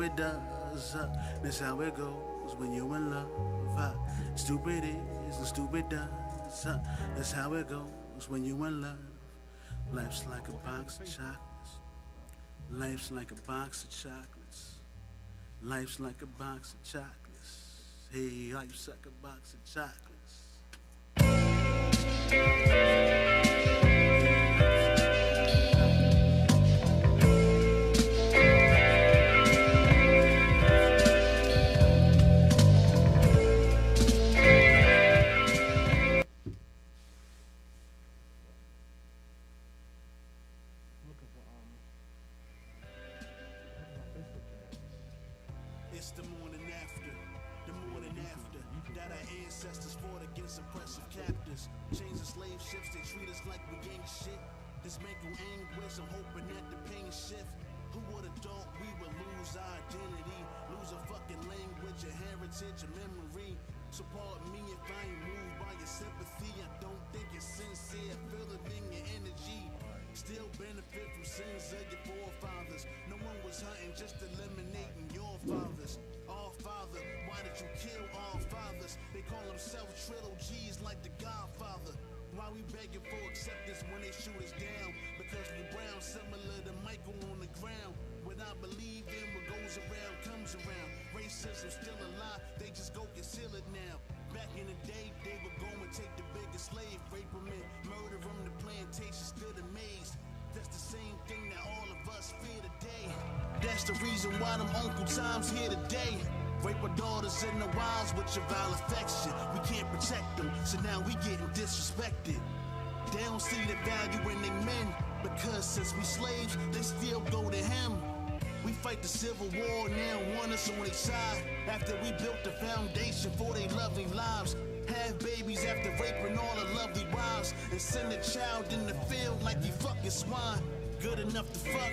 stupid does. That's how it goes when you in love. Stupid is and stupid does. That's how it goes when you in love. Life's like a box of chocolates. Life's like a box of chocolates. Life's like a box of chocolates. Hey, life's like a box of chocolates. It's the morning after that our ancestors fought against oppressive captors. Chains of slave ships, they treat us like we ain't shit. This mental anguish, I'm hoping that the pain shift. Who would've thought we would lose our identity, lose a fucking language, a heritage, a memory? So pardon me if I ain't moved by your sympathy. I don't think it's sincere, feel it in your energy. Still benefit from sins of your forefathers. No one was hunting, just eliminating your fathers. All father, why did you kill all fathers? They call themselves trilogies like the Godfather. Why we begging for acceptance when they shoot us down? Because we brown, similar to Michael on the ground. What I believe in, what goes around comes around. Racism still alive, they just go conceal it now. Back in the day, they would go and take the biggest slave, rape them and murder them. The plantation stood amazed. That's the same thing that all of us fear today. That's the reason why them Uncle Tom's here today. Rape our daughters in the wilds with your vile affection. We can't protect them, so now we getting disrespected. They don't see the value in their men, because since we slaves, they still go to him. We fight the Civil War, now want us on their side. After we built the foundation for their lovely lives. Have babies after raping all the lovely wives. And send a child in the field like you fucking swine. Good enough to fuck,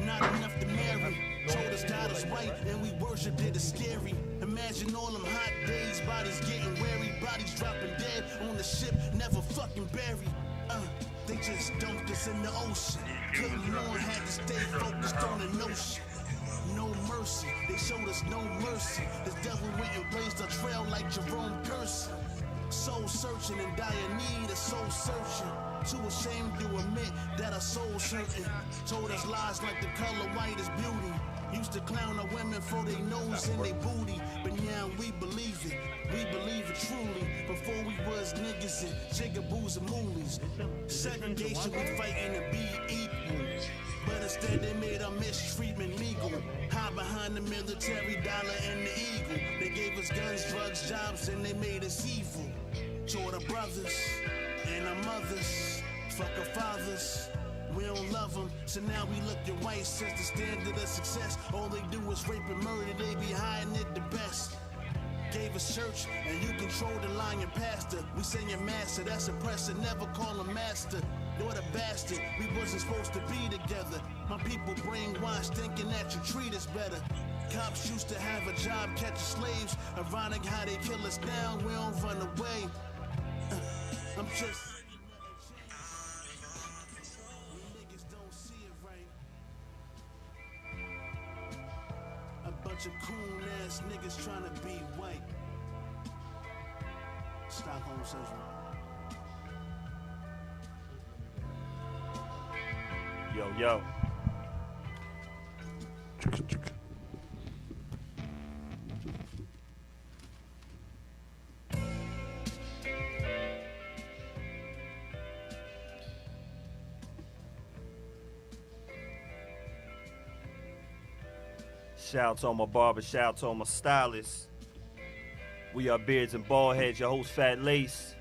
not enough to marry. Told us God is right and we worshiped it as scary. Imagine all them hot days, bodies getting weary. Bodies dropping dead on the ship, never fucking buried. They just dumped us in the ocean. Couldn't mourn, had to stay focused on the notion. No mercy, they showed us no mercy. The devil went and blazed a trail like Jerome Gerson. Soul searching in dire need of soul searching. Too ashamed to admit that our soul's hurting. Told us lies like the color white is beauty. Used to clown our women for their nose and their booty. But now we believe it. We believe it truly. Before we was niggas and jigaboos and moolies. Segregation, we fighting to be equal. But instead they made our mistreatment legal. Hide behind the military dollar and the eagle. They gave us guns, drugs, jobs, and they made us evil. Toward our brothers and our mothers. Fuck our fathers. We don't love them, so now we look at white as the standard of success. All they do is rape and murder, they be hiding it the best. Gave us church, and you control the lying pastor. We say your master, that's oppressive, never call him master. What a bastard, we wasn't supposed to be together. My people brainwashed, thinking that you treat us better. Cops used to have a job catching slaves. Ironic how they kill us now, we don't run away. I'm just... Bunch of coon ass niggas trying to be white. Stockholm Central. Yo. Shout out to all my barbers, shout out to all my stylists. We are Beards and Baldheads, your host Fat Lace.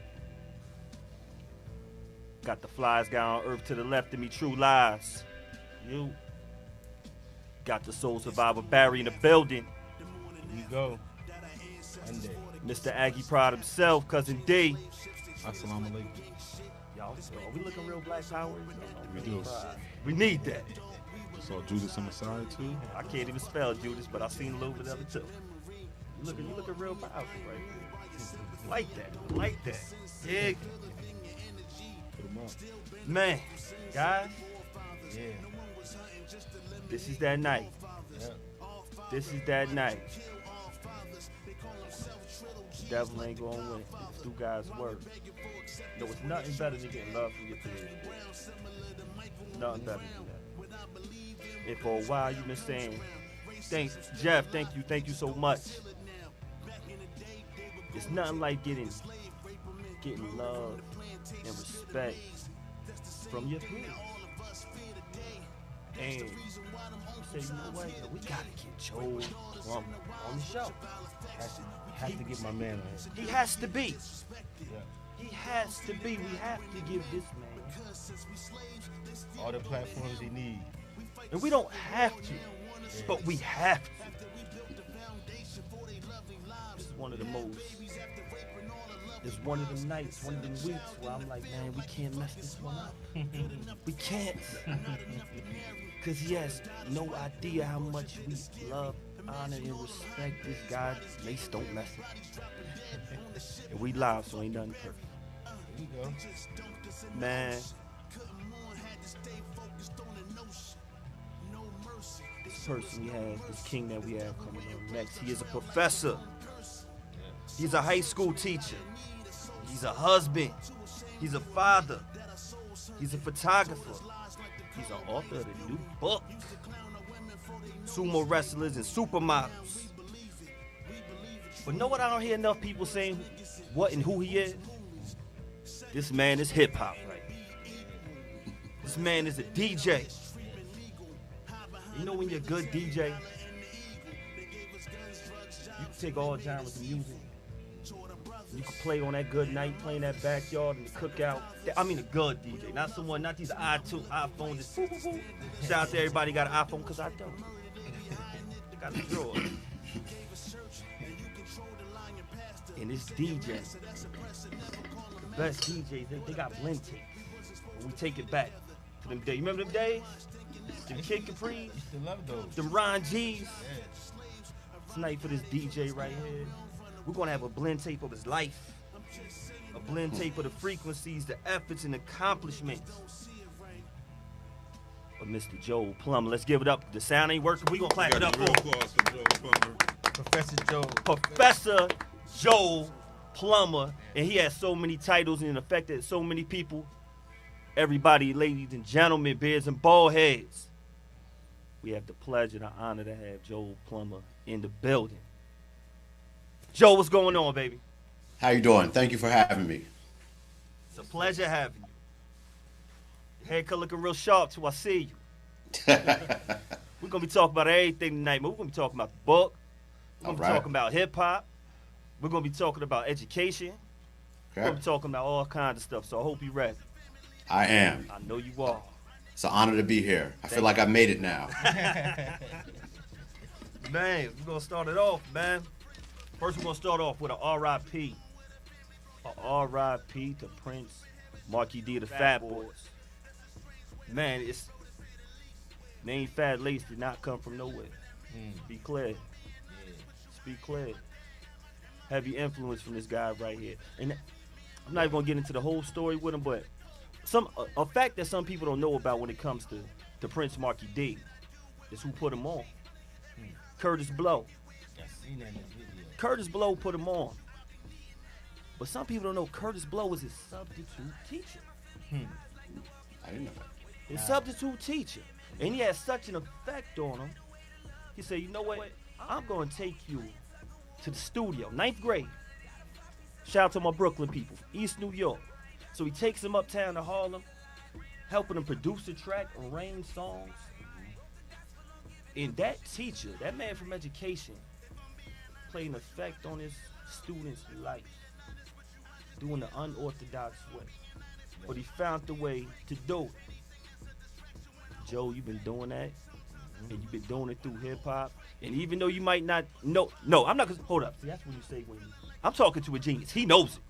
Got the flies guy on earth to the left of me, True Lies. You. Got the Soul Survivor Barry in the building. You go. Monday. Mr. Aggie Pride himself, Cousin D. Assalamu alaikum. Y'all, are we looking real Black Power? We do. We need that. So Judas on the side too? I can't even spell Judas, but I seen a little bit of it too. You looking real powerful right here. Like that. Yeah. Put 'em up. Man, guys. Yeah. This is that night. Yeah. This is that night. Devil ain't gonna win. It's through God's word. No, it's nothing better than getting love from your peers. Nothing better than that. And for a while you've been saying, thanks, Jeff, thank you so much. It's nothing like getting love and respect from your peers. And you say, you know what? We gotta get Joe Plummer on the show. Has to get my man on here. He has to be. Yeah. He has to be. We have to give this man All the platforms he needs. and we don't have to, but we have to. It's one of the most. It's one of the nights, one of the weeks where I'm like, man, we can't mess this one up. We can't. Because he has no idea how much we love, honor, and respect this guy. Mace don't mess it. And we live, so ain't nothing perfect. There you go. Man, this person we have, this king that we have coming on next, he is a professor. He's a high school teacher. He's a husband. He's a father. He's a photographer. He's an author of a new book. Sumo wrestlers and supermodels. But know what I don't hear enough people saying what and who he is? This man is hip hop, right? This man is a DJ. You know when you're a good DJ, you can take all genres of music. You can play on that good night, play in that backyard and the cookout. I mean a good DJ, not these iPhones. Just boop, boop, boop. Shout out to everybody got an iPhone, because I don't. Got a drawer. And this DJ, the best DJs, they got blend tapes. And we take it back to them days. You remember them days? Them Kid Capris, You still love those. them Ron G's. Yeah. Tonight for this DJ right here, we're gonna have a blend tape of his life. A blend tape of the frequencies, the efforts, and accomplishments of Mr. Joe Plummer. Let's give it up. The sound ain't working. We gonna clap it up for him. applause for Joe Plummer. Professor Joe. Professor Joe Plummer, and he has so many titles and affected so many people. Everybody, ladies and gentlemen, Beards and Baldheads, we have the pleasure and the honor to have Joe Plummer in the building. Joe, what's going on, baby? How you doing? Thank you for having me. It's a pleasure having you. Your haircut looking real sharp too. I see you. We're gonna be talking about everything tonight, man. We're gonna be talking about the book. We're gonna be All right. talking about hip hop. We're gonna be talking about education. We're gonna Okay. be talking about all kinds of stuff. So I hope you're ready. I am. I know you are. It's an honor to be here. I feel like I made it now. Man, we're gonna start it off, man. First, we're gonna start off with a R.I.P. A R.I.P. to Prince, Marky D, the Fat Boys. Man, it's name Fat Lace did not come from nowhere. Be clear. Speak clear. Heavy influence from this guy right here. And I'm not even gonna get into the whole story with him, but a fact that some people don't know about when it comes to Prince Marky D is who put him on. Curtis Blow. I seen that in the video. Curtis Blow put him on. But some people don't know Curtis Blow was his substitute teacher. I didn't know that. His substitute teacher. And he had such an effect on him. He said, you know what? I'm going to take you to the studio, 9th grade. Shout out to my Brooklyn people, East New York. So he takes him uptown to Harlem, helping him produce a track, arrange songs. And that teacher, that man from education, played an effect on his student's life, doing the unorthodox way. But he found the way to do it. Joe, you've been doing that, and you've been doing it through hip hop. And even though you might not know, no, I'm not gonna hold up. See, that's what you say when I'm talking to a genius. He knows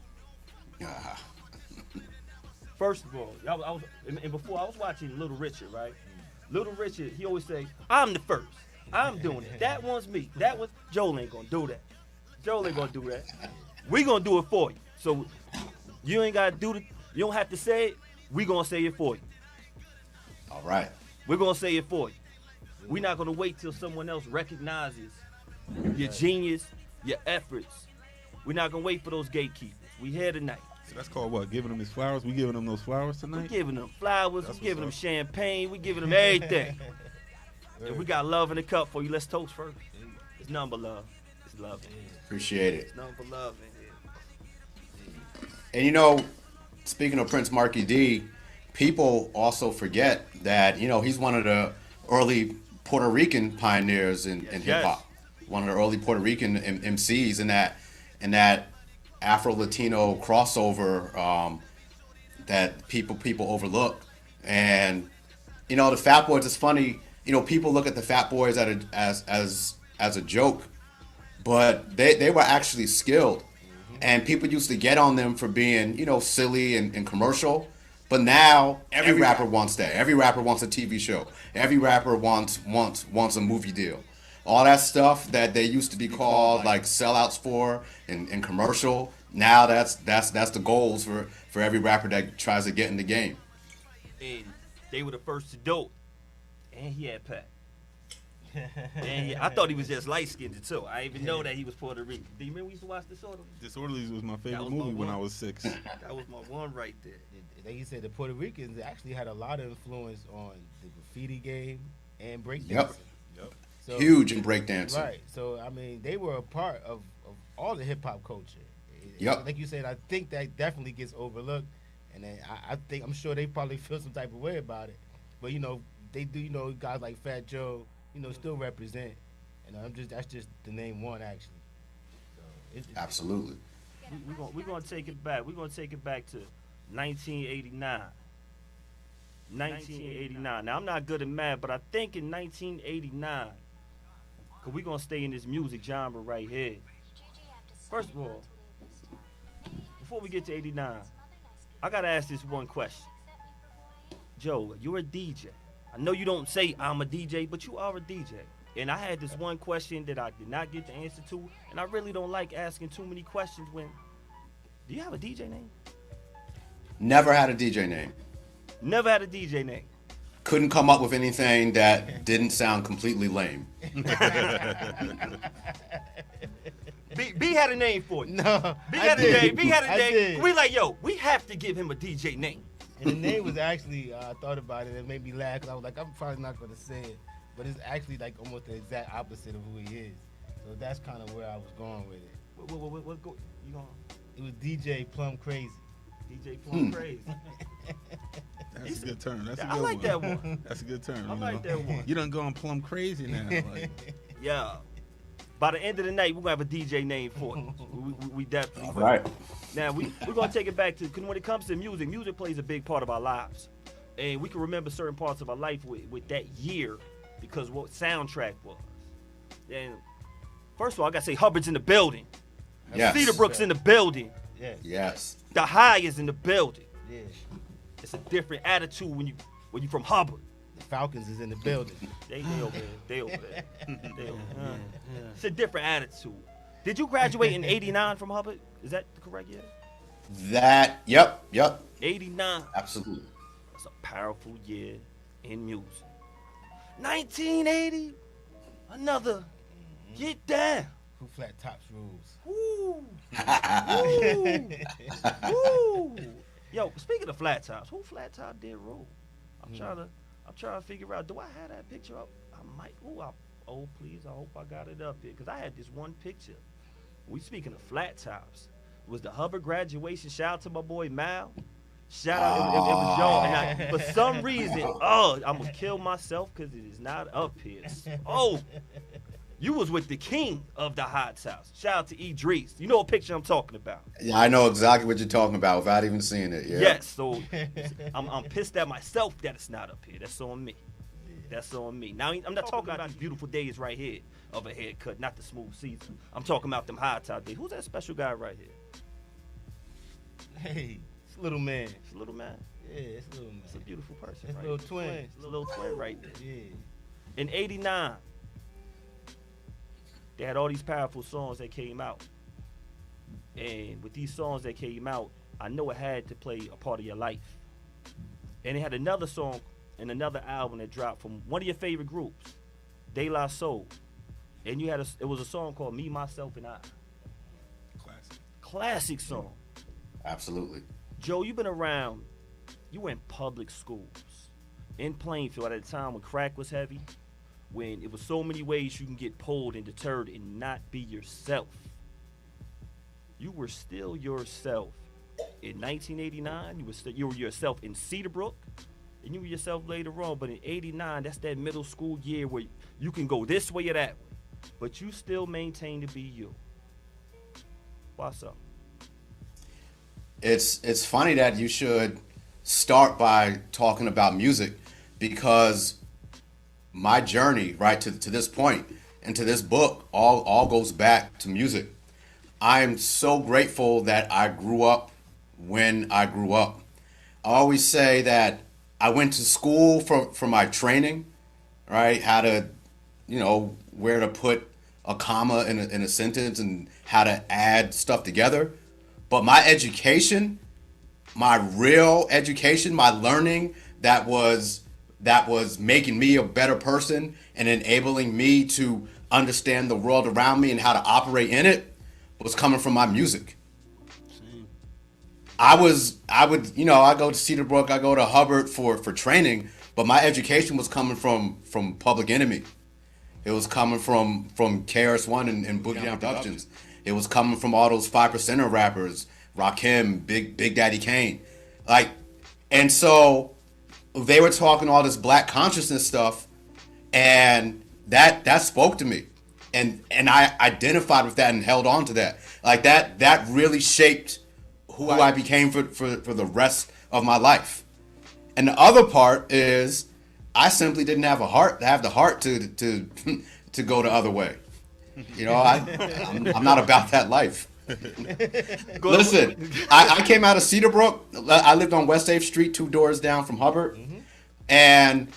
it. Ah, First of all, I was and before I was watching Little Richard, right? Little Richard, he always say, "I'm the first. I'm doing it. That one's me. That was Joel ain't gonna do that. Joel ain't gonna do that. We gonna do it for you. So you ain't gotta do it. You don't have to say it. We gonna say it for you. all right. We're gonna say it for you. We're not gonna wait till someone else recognizes your genius, your efforts. We're not gonna wait for those gatekeepers. We here tonight. So that's called what? Giving them his flowers? We giving them those flowers We're tonight? giving them flowers. That's We're giving them what's champagne. We're giving them everything. And we got love in the cup for you. Let's toast first. It's nothing but love. It's love. Appreciate it. It's nothing but love in here. And you know, speaking of Prince Marky D, people also forget that, you know, he's one of the early Puerto Rican pioneers in hip hop. One of the early Puerto Rican MCs in that Afro-Latino crossover that people overlook. And you know, the Fat Boys, it's funny, you know, people look at the Fat Boys as a joke, but they were actually skilled. And people used to get on them for being, you know, silly and commercial. But now every rapper wants that. Every rapper wants a TV show. Every rapper wants a movie deal. All that stuff that they used to be called like sellouts for and commercial. Now that's the goals for every rapper that tries to get in the game. And they were the first to do it. And he had Pat. And I thought he was just light skinned too. I didn't even know that he was Puerto Rican. Do you remember we used to watch Disorderly? Disorderlies was my favorite was my movie when one. I was 6. That was my one right there. Like you said, the Puerto Ricans actually had a lot of influence on the graffiti game and breakdancing. Yep. So, Huge in breakdancing. Right. So, I mean, they were a part of all the hip hop culture. Yep. Like you said, I think that definitely gets overlooked. And then I'm sure they probably feel some type of way about it. But, you know, they do, you know, guys like Fat Joe, you know, still represent. And that's just the name one, actually. So Absolutely. We're gonna take it back. We're gonna take it back to 1989. 1989. Now I'm not good at math, but I think in 1989, cause we're gonna stay in this music genre right here. First of all, before we get to 89, I gotta ask this one question. Joe, you're a DJ. I know you don't say I'm a DJ, but you are a DJ. And I had this one question that I did not get the answer to, and I really don't like asking too many questions when. Do you have a DJ name? Never had a DJ name. Never had a DJ name. Couldn't come up with anything that didn't sound completely lame. B had a name for you. No, B I had a did. name. B had a I name. did. We like, yo, we have to give him a DJ name. And the name was actually, I thought about it, it made me laugh, because I was like, I'm probably not going to say it. But it's actually like almost the exact opposite of who he is. So that's kind of where I was going with it. What go? You going? It was DJ Plum Crazy. DJ Plum Crazy. That's a good term. That's a good I like one. that one. That's a good term. I you like know? that one. You done gone plumb crazy now. Like, Yeah. By the end of the night, we're going to have a DJ name for it. We definitely will. Right. Now, we're going to take it back to, because when it comes to music, music plays a big part of our lives. And we can remember certain parts of our life with that year because what soundtrack was. And first of all, I got to say, Hubbard's in the building. Yes. Cedarbrook's in the building. Yeah. Yes. The High is in the building. Yeah. It's a different attitude when you from Hubbard. The Falcons is in the building. They over there. They over there. They over there. It's a different attitude. Did you graduate in 89 from Hubbard? Is that the correct year? Yep. 89. Absolutely. That's a powerful year in music. 1980. Another. Get down. Who Flat Tops rules. Woo. Woo. Woo. Yo, speaking of flat tops, who flat top did rule? I'm trying to figure out. Do I have that picture up? I might. Oh, please. I hope I got it up here because I had this one picture. We speaking of flat tops. It was the Hubbard graduation. Shout out to my boy Mal. Shout out. It was y'all. And for some reason, I'm gonna kill myself because it is not up here. Oh. You was with the king of the hot sauce. Shout out to Idris. You know what picture I'm talking about. Yeah, I know exactly what you're talking about without even seeing it. Yeah. Yes, so I'm pissed at myself that it's not up here. That's on me. That's on me. Now, I'm not talking about these beautiful days right here of a haircut, not the smooth season. I'm talking about them hot top days. Who's that special guy right here? Hey, it's Little Man. It's a little man. Yeah, it's Little Man. It's a beautiful person, It's right? little twin. It's a little twin right there. Yeah. In 89, they had all these powerful songs that came out. And with these songs that came out, I know it had to play a part of your life. And they had another song and another album that dropped from one of your favorite groups, De La Soul, and you had it was a song called Me, Myself, and I. Classic song. Absolutely. Joe, you've been around. You went public schools in Plainfield at a time when crack was heavy, when it was so many ways you can get pulled and deterred and not be yourself. You were still yourself. In 1989, you were yourself in Cedarbrook, and you were yourself later on. But in 89, that's that middle school year where you can go this way or that way, but you still maintain to be you. Why so? It's funny that you should start by talking about music, because my journey right to this point and to this book all goes back to music. I am so grateful that I grew up when I grew up. I always say that I went to school for my training, right? How to, where to put a comma in a sentence and how to add stuff together. But my education, my real education, my learning that was making me a better person and enabling me to understand the world around me and how to operate in it was coming from my music. I go to Cedarbrook, I go to Hubbard for training, but my education was coming from Public Enemy. It was coming from KRS-One and Boogie Down Productions. It was coming from all those 5%er rappers, Rakim, Big Daddy Kane. And so they were talking all this black consciousness stuff, and that spoke to me. And I identified with that and held on to that. That really shaped who I became for the rest of my life. And the other part is I simply didn't have the heart to go the other way. I'm not about that life. Listen, I came out of Cedarbrook. I lived on West 8th Street, 2 doors down from Hubbard. And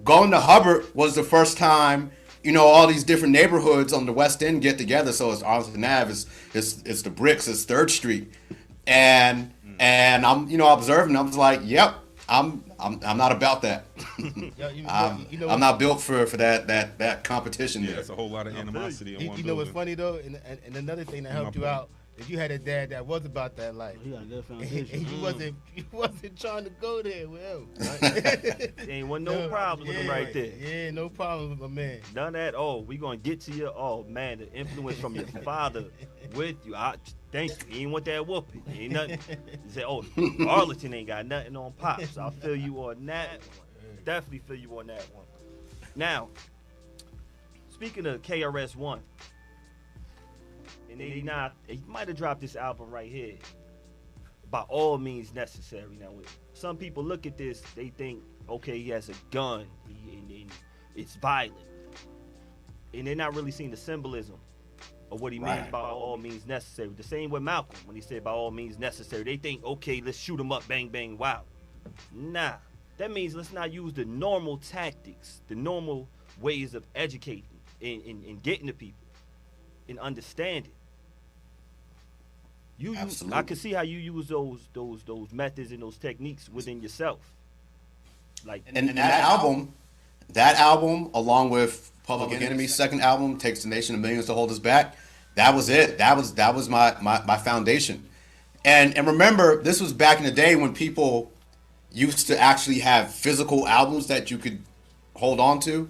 going to Hubbard was the first time, all these different neighborhoods on the West End get together. So it's Arlington Ave, it's the Bricks, it's 3rd Street. And I'm, observing, I was like, yep, I'm not about that. I'm not built for that competition. Yeah, that's a whole lot of animosity in one building. What's funny though, and another thing that helped you out, is you had a dad that was about that life. He got a good foundation. And you wasn't trying to go there with him. Right? Ain't no problem with him right there. Yeah, no problem with my man. None at all. We gonna get to you. Oh man, the influence from your father with you. Thank you. He ain't want that whooping. Ain't nothing. He said, Arlington ain't got nothing on Pops. I'll feel you on that one. Definitely feel you on that one. Now, speaking of KRS-One, in 89, he might have dropped this album right here, By All Means Necessary. Now, when some people look at this, they think, okay, he has a gun, and it's violent. And they're not really seeing the symbolism of what he means by all means necessary. The same with Malcolm, when he said by all means necessary. They think, okay, let's shoot him up, bang, bang, wow. Nah, that means let's not use the normal tactics, the normal ways of educating and getting to people and understanding. I can see how you use those methods and those techniques within yourself. And that album, along with Public Enemy's second album, Takes the Nation of Millions to Hold Us Back, that was it. That was my foundation. And remember, this was back in the day when people used to actually have physical albums that you could hold on to.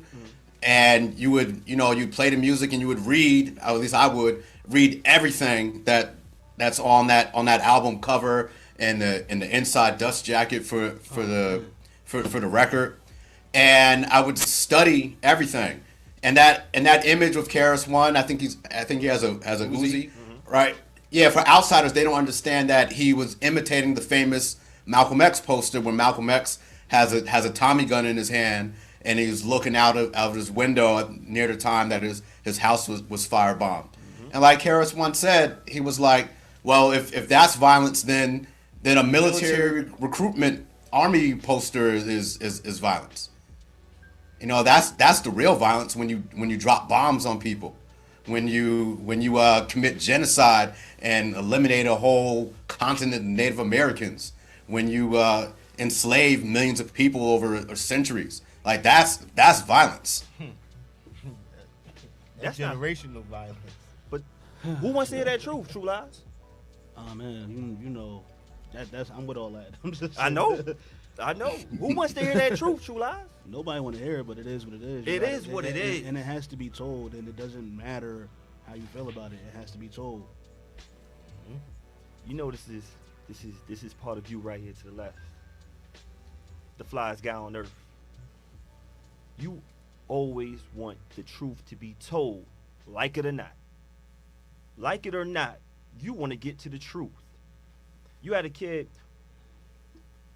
And you would, you'd play the music and you would read, or at least I would read everything that's on that album cover and the inside dust jacket for the record. And I would study everything. And that image with KRS-One, I think he has a Uzi, right? Yeah, for outsiders, they don't understand that he was imitating the famous Malcolm X poster when Malcolm X has a Tommy gun in his hand and he was looking out of his window near the time that his house was firebombed. And like KRS-One said, he was like, well, if that's violence, then a military recruitment army poster is violence. That's the real violence when you drop bombs on people, when you commit genocide and eliminate a whole continent of Native Americans, when you enslave millions of people over centuries. Like that's violence. That's generational violence. But who wants to hear that truth? True lies. Oh man, you know, that's I'm with all that. I'm just I know. Who wants to hear that truth? True lies. Nobody want to hear it, but it is what it is. It is what it is, and it has to be told. And it doesn't matter how you feel about it. It has to be told. You know, this is part of you right here to the left. The flyest guy on earth. You always want the truth to be told, like it or not. Like it or not, you want to get to the truth. You had a kid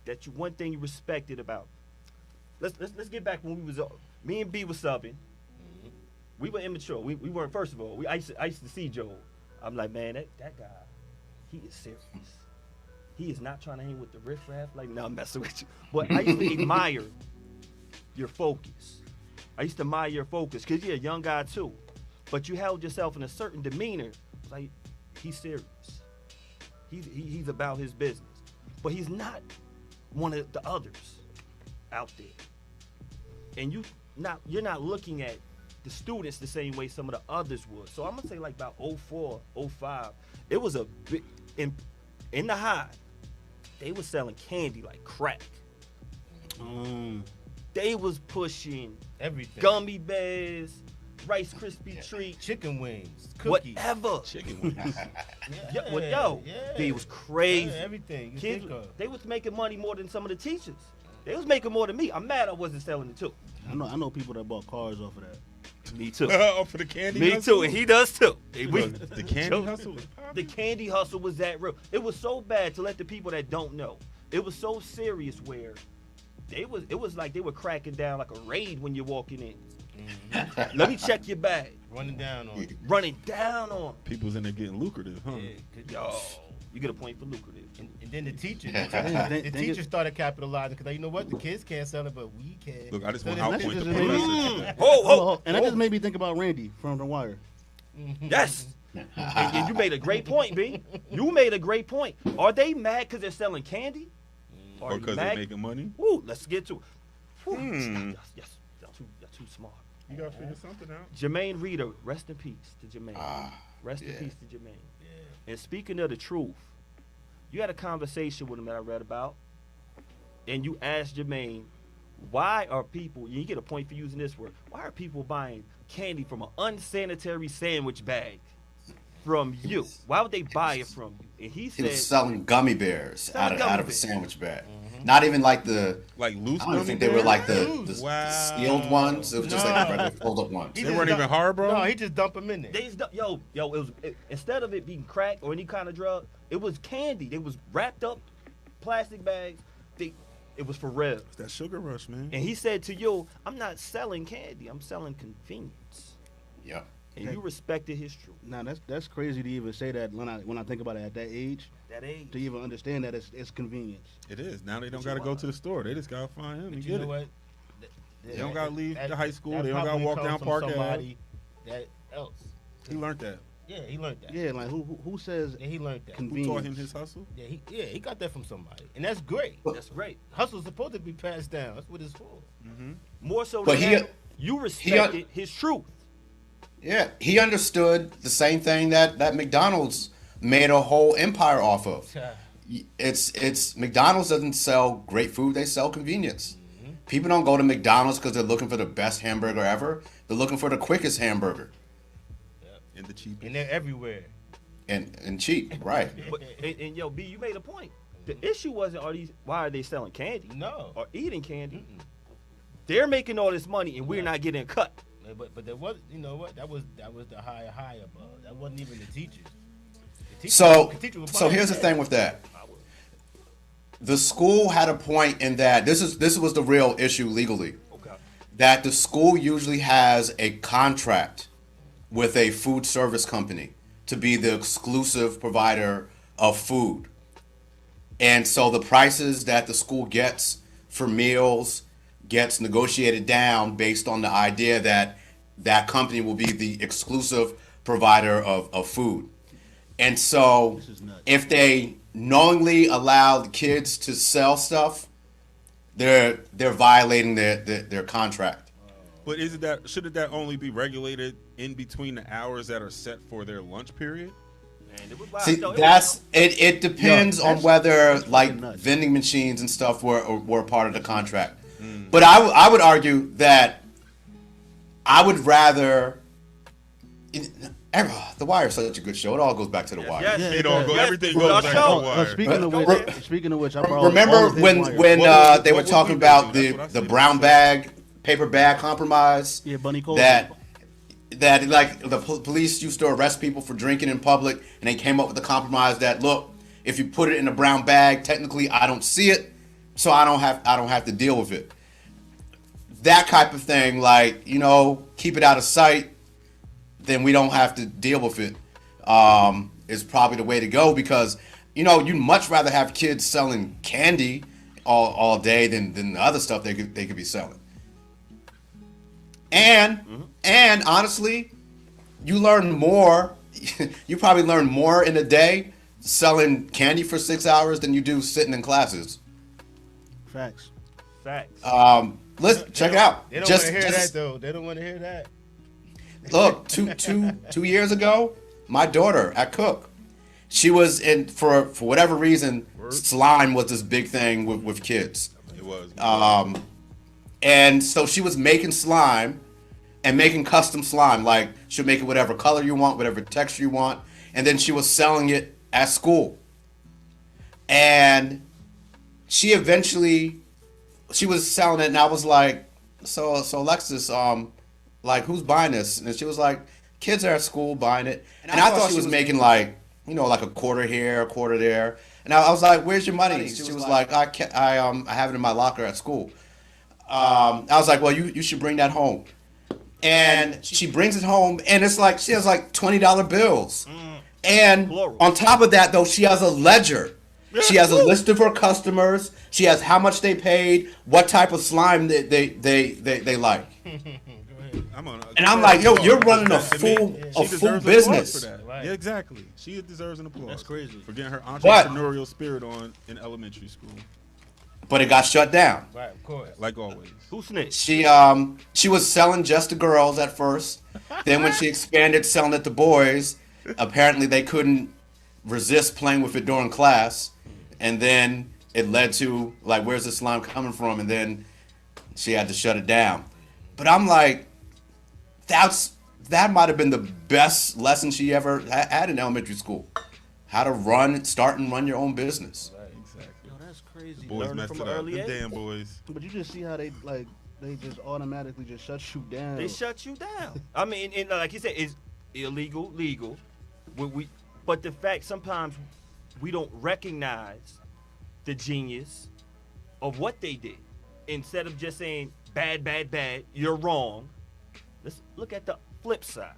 that one thing you respected about. Let's get back when we was me and B was subbing. We were immature. We weren't. First of all, I used to see Joe. I'm like, man, that guy, he is serious. He is not trying to hang with the riffraff. Like, no, I'm messing with you. But I used to admire your focus. I used to admire your focus because you're a young guy too. But you held yourself in a certain demeanor. Like, he's serious. He's about his business. But he's not one of the others out there. And you're not looking at the students the same way some of the others would. So I'm gonna say like about 04, 05, it was a big in the high, they was selling candy like crack. They was pushing Everything. gummy bears, Rice Krispie treats, Chicken wings, cookies. whatever. Chicken wings. They was crazy. Yeah, everything you Kids, think of. they was making money more than some of the teachers. They was making more than me. I'm mad I wasn't selling it too. I know people that bought cars off of that. Me too. Oh, for the candy Me hustle? too, and he does too. Look, the candy hustle was popping. The candy hustle was that real. It was so bad to let the people that don't know. It was so serious where it was like they were cracking down like a raid when you're walking in. Let me check your bag. Running down on you. Running down on. People's in there getting lucrative, huh? Yo, you get a point for lucrative. And then the teachers, They teachers started capitalizing because you know what, the kids can't sell it, but we can. Look, I just So want then to outpoint the that's just- professor. Oh, And that just made me think about Randy from The Wire. yes. And you made a great point, B. You made a great point. Are they mad because they're selling candy? Are Or you because mad? they're making money. Woo, let's get to it. Woo, yes, y'all too smart. You got to figure something out. Jermaine Reader, rest in peace to Jermaine. Rest in peace to Jermaine. And speaking of the truth, you had a conversation with him that I read about, and you asked Jermaine, why are people, you get a point for using this word, why are people buying candy from an unsanitary sandwich bag from you? Why would they buy it from you? And he He said, was selling gummy bears Selling out gummy of a bears. sandwich bag. Not even like the. Like loose I don't even think gummy they were like bears? the Wow. sealed ones. It was just like the regular fold up ones. They weren't even hard, bro? No, he just dump them in there. instead of it being crack or any kind of drug, it was candy. They was wrapped up plastic bags. It was for real. It's that sugar rush, man. And he said to you, I'm not selling candy, I'm selling convenience. Yeah. And you respected his truth. Now that's crazy to even say that when I think about it at that age, That age. to even understand that it's convenience. It is. Now they don't got to go to the store. They just got to find him But and you get know it. what? They don't gotta leave the high school. that They don't gotta probably walk comes down from Park Ave. somebody that else. He learned that. Yeah, he learned that. Yeah, like who says Yeah, he learned that. Who convenience? taught him his hustle? Yeah, he got that from somebody, and that's great. That's great. Hustle's supposed to be passed down. That's what it's for. More so But than he- that, you respected his truth. Yeah. He understood the same thing that McDonald's made a whole empire off of. It's McDonald's doesn't sell great food, they sell convenience. People don't go to McDonald's because they're looking for the best hamburger ever. They're looking for the quickest hamburger And the cheapest. And they're everywhere. and cheap, right? But, and yo, B, you made a point. The issue wasn't why are they selling candy No. or eating candy. They're making all this money and we're not getting a cut. But there was, you know what? That was the high above. That wasn't even the teachers. So the teacher was so buying here's the that. thing with that. The school had a point in that this was the real issue legally. Okay. That the school usually has a contract with a food service company to be the exclusive provider of food. And so the prices that the school gets for meals gets negotiated down based on the idea that that company will be the exclusive provider of food. And so if they knowingly allow the kids to sell stuff, they're violating their contract. But shouldn't that only be regulated in between the hours that are set for their lunch period? Man, it was wild. See, though. it depends on whether like nuts. vending machines and stuff were part of the contract. But I would argue that I would rather. The Wire is such a good show. It all goes back to The Wire. Yes, It all goes. yes. Everything Well, goes back to show. The Wire. Speaking of which, I brought Remember all of his when Wire. they were what talking we about do? That's what I the said. brown bag, paper bag compromise? Yeah, Bunny Cole. That like the police used to arrest people for drinking in public, and they came up with the compromise that look, if you put it in a brown bag, technically I don't see it, so I don't have to deal with it. That type of thing, like, keep it out of sight, then we don't have to deal with it. Is probably the way to go, because you'd much rather have kids selling candy all day than the other stuff they could be selling. And honestly, you learn more. You probably learn more in a day selling candy for 6 hours than you do sitting in classes. Facts. Let's check it out. They don't want to hear that though. They don't want to hear that. Look, two years ago, my daughter at Cook, she was in for whatever reason, slime was this big thing with kids. It was. And so she was making slime and making custom slime. Like, she'll make it whatever color you want, whatever texture you want. And then she was selling it at school. And she was selling it, and I was like, so Alexis, like, who's buying this? And she was like, kids are at school buying it. And I thought she was making like a quarter here, a quarter there. And I was like, where's your money? She was like, I have it in my locker at school. I was like, well, you should bring that home. And she brings it home, and it's like, she has like $20 bills. And on top of that, though, she has a ledger. She has a list of her customers. She has how much they paid, what type of slime they like. And I'm like, yo, you're running a full business. Right. Yeah, exactly. She deserves an applause. That's crazy. For getting her entrepreneurial spirit on in elementary school. But it got shut down. Right, of course. Like always. Who snitched? She was selling just to girls at first. Then when she expanded selling it to boys, apparently they couldn't resist playing with it during class. And then it led to, like, where's the slime coming from? And then she had to shut it down. But I'm like, that might have been the best lesson she ever had in elementary school. How to start and run your own business. Right, exactly. Yo, that's crazy. The boys Learning messed from it up. early The age. damn boys. But you just see how they just automatically just shut you down. They shut you down. I mean, and like you said, it's illegal, legal. But the fact sometimes we don't recognize the genius of what they did. Instead of just saying, bad, you're wrong. Let's look at the flip side.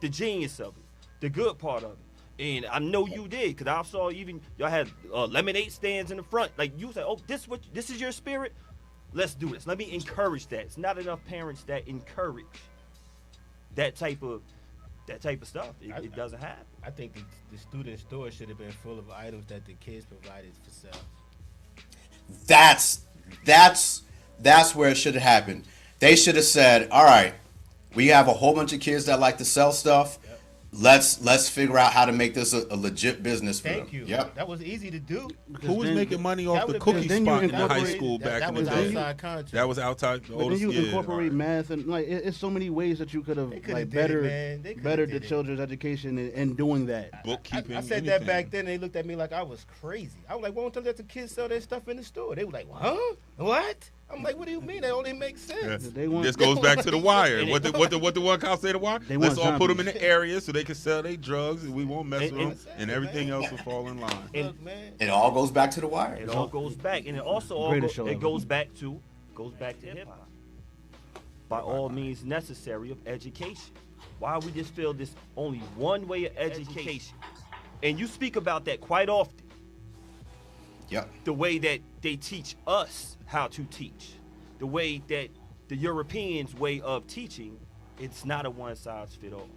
The genius of it. The good part of it. And I know you did, because I saw even y'all had lemonade stands in the front. Like, you said, oh, this is your spirit? Let's do this. Let me encourage that. It's not enough parents that encourage that type of stuff. It doesn't happen. I think the student store should have been full of items that the kids provided for sale. That's where it should have happened. They should have said, all right, we have a whole bunch of kids that like to sell stuff. Yep. Let's figure out how to make this a legit business for them. Thank you. Yep. That was easy to do. Who was making money off the cookie spot in the high school back in the day? Outside contract. That was outside. But then you incorporate math and like it's so many ways that you could have like bettered the children's education in doing that. Bookkeeping. I said that back then. They looked at me like I was crazy. I was like, "Why don't you let the kids sell their stuff in the store?" They were like, "Huh? What?" I'm like, "What do you mean? That only makes sense." Yeah. This goes back to the Wire. What the one cop say to Wire? Let's all put them in the area so they can sell their drugs and we won't mess with them, and everything else will fall in line. Look, man. It all goes back to the Wire. It all goes back, and it also goes back to hip hop. By all means necessary of education. Why we just feel this only one way of education, and you speak about that quite often. Yep. The way that they teach us how to teach, the way that the Europeans' way of teaching, it's not a one-size-fits-all.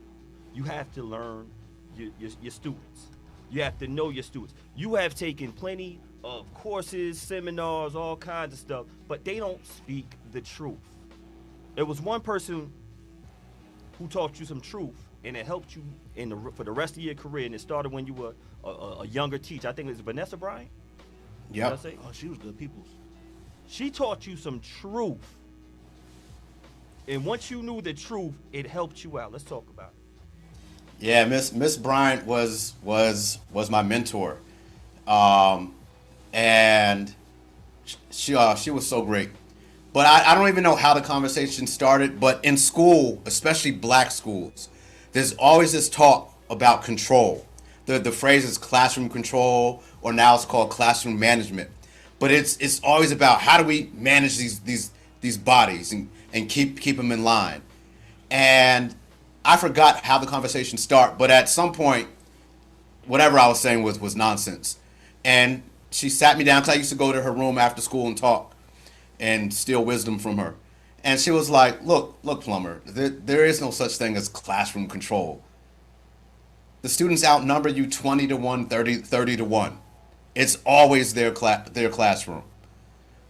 You have to learn your students. You have to know your students. You have taken plenty of courses, seminars, all kinds of stuff, but they don't speak the truth. It was one person who taught you some truth, and it helped you for the rest of your career. And it started when you were a younger teacher. I think it was Vanessa Bryant. Yeah. Oh, she was good people. She taught you some truth, and once you knew the truth, it helped you out. Let's talk about it. Yeah, Miss Bryant was my mentor, and she was so great. But I don't even know how the conversation started. But in school, especially black schools, there's always this talk about control. The phrase is classroom control, or now it's called classroom management. But it's always about how do we manage these bodies and keep them in line. And I forgot how the conversation started, but at some point, whatever I was saying was nonsense. And she sat me down, because I used to go to her room after school and talk and steal wisdom from her. And she was like, look, Plummer, there is no such thing as classroom control. The students outnumber you 20 to 1, 30 to 1. It's always their classroom.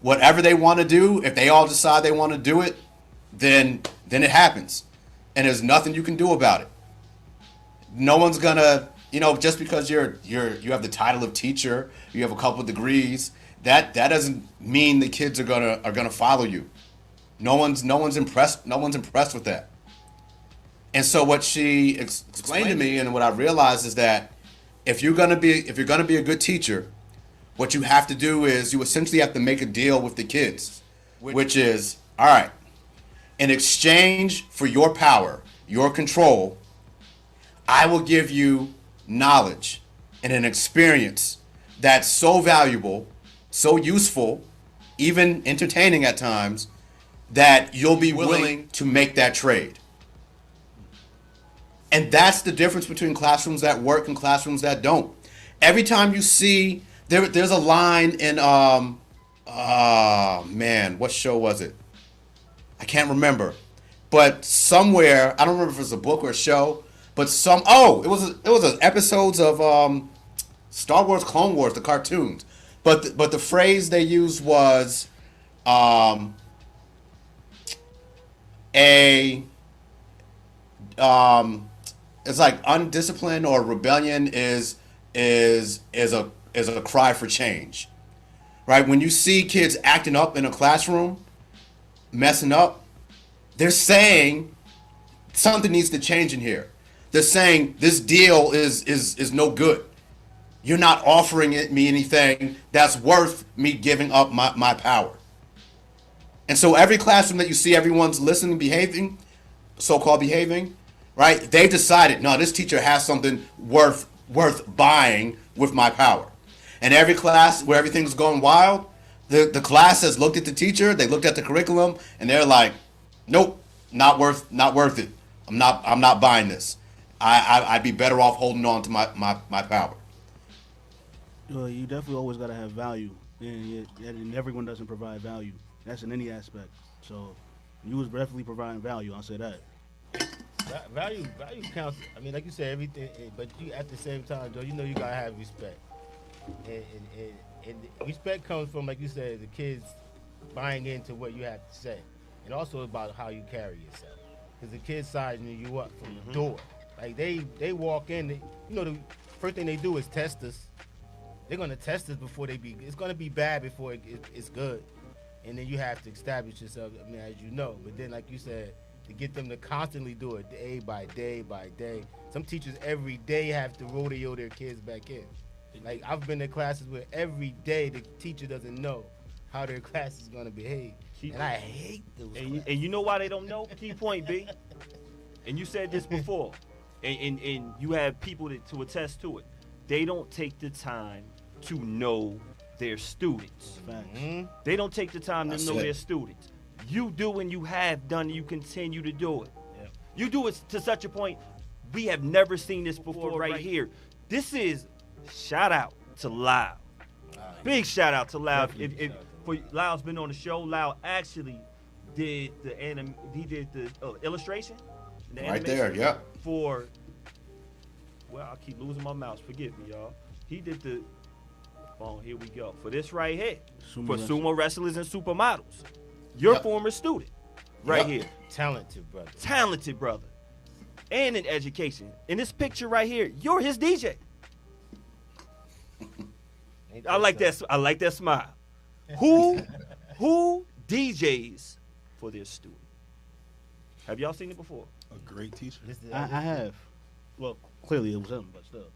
Whatever they want to do, if they all decide they want to do it, then it happens. And there's nothing you can do about it. No one's gonna, just because you have the title of teacher, you have a couple of degrees, that doesn't mean the kids are gonna follow you. No one's impressed with that. And so what she explained to me, and what I realized, is that if you're gonna be a good teacher, what you have to do is you essentially have to make a deal with the kids, which is, all right, in exchange for your power, your control, I will give you knowledge and an experience that's so valuable, so useful, even entertaining at times, that you'll be willing to make that trade. And that's the difference between classrooms that work and classrooms that don't. Every time you see, there's a line in, what show was it? I can't remember. But somewhere, I don't remember if it was a book or a show, but it was episodes of Star Wars, Clone Wars, the cartoons. But the phrase they used was it's like undisciplined or rebellion is a cry for change, right? When you see kids acting up in a classroom, messing up, they're saying something needs to change in here. They're saying this deal is no good. You're not offering me anything that's worth me giving up my power. And so every classroom that you see everyone's listening, behaving, so-called behaving, right? They've decided, no, this teacher has something worth buying with my power. And every class where everything's going wild, the class has looked at the teacher, they looked at the curriculum, and they're like, nope, not worth it. I'm not buying this. I'd be better off holding on to my power. Well, you definitely always got to have value, and everyone doesn't provide value. That's in any aspect. So you was definitely providing value. I'll say that. Value counts. I mean, like you said, everything. But you at the same time, though, you gotta have respect. And respect comes from, like you said, the kids buying into what you have to say, and also about how you carry yourself. Because the kids sizing you up from the door. Like they walk in. The first thing they do is test us. They're gonna test us before it's gonna be bad before it's good. And then you have to establish yourself, I mean, as you know. But then, like you said, to get them to constantly do it day by day by day. Some teachers every day have to rodeo their kids back in. Like, I've been in classes where every day the teacher doesn't know how their class is going to behave. And I hate those classes. And you know why they don't know? Key point, B. And you said this before. And you have people to attest to it. They don't take the time to know their students. Mm-hmm. They don't take the time to know their students. You do, and you have done, and you continue to do it. Yep. You do it to such a point, we have never seen this before right here. This is shout out to Lyle. Big shout out to Lyle. Lyle's been on the show. Lyle actually did the illustration. Right there, yep. For, I keep losing my mouse. Forgive me, y'all. He did the, here we go. For this right here. For sumo wrestlers and supermodels. Your former student. right here. Talented brother. Talented brother. And in education. In this picture right here, you're his DJ. I like that. I like that smile. Who DJs for their student? Have y'all seen it before? A great teacher. I have. Well, clearly it was him, but still.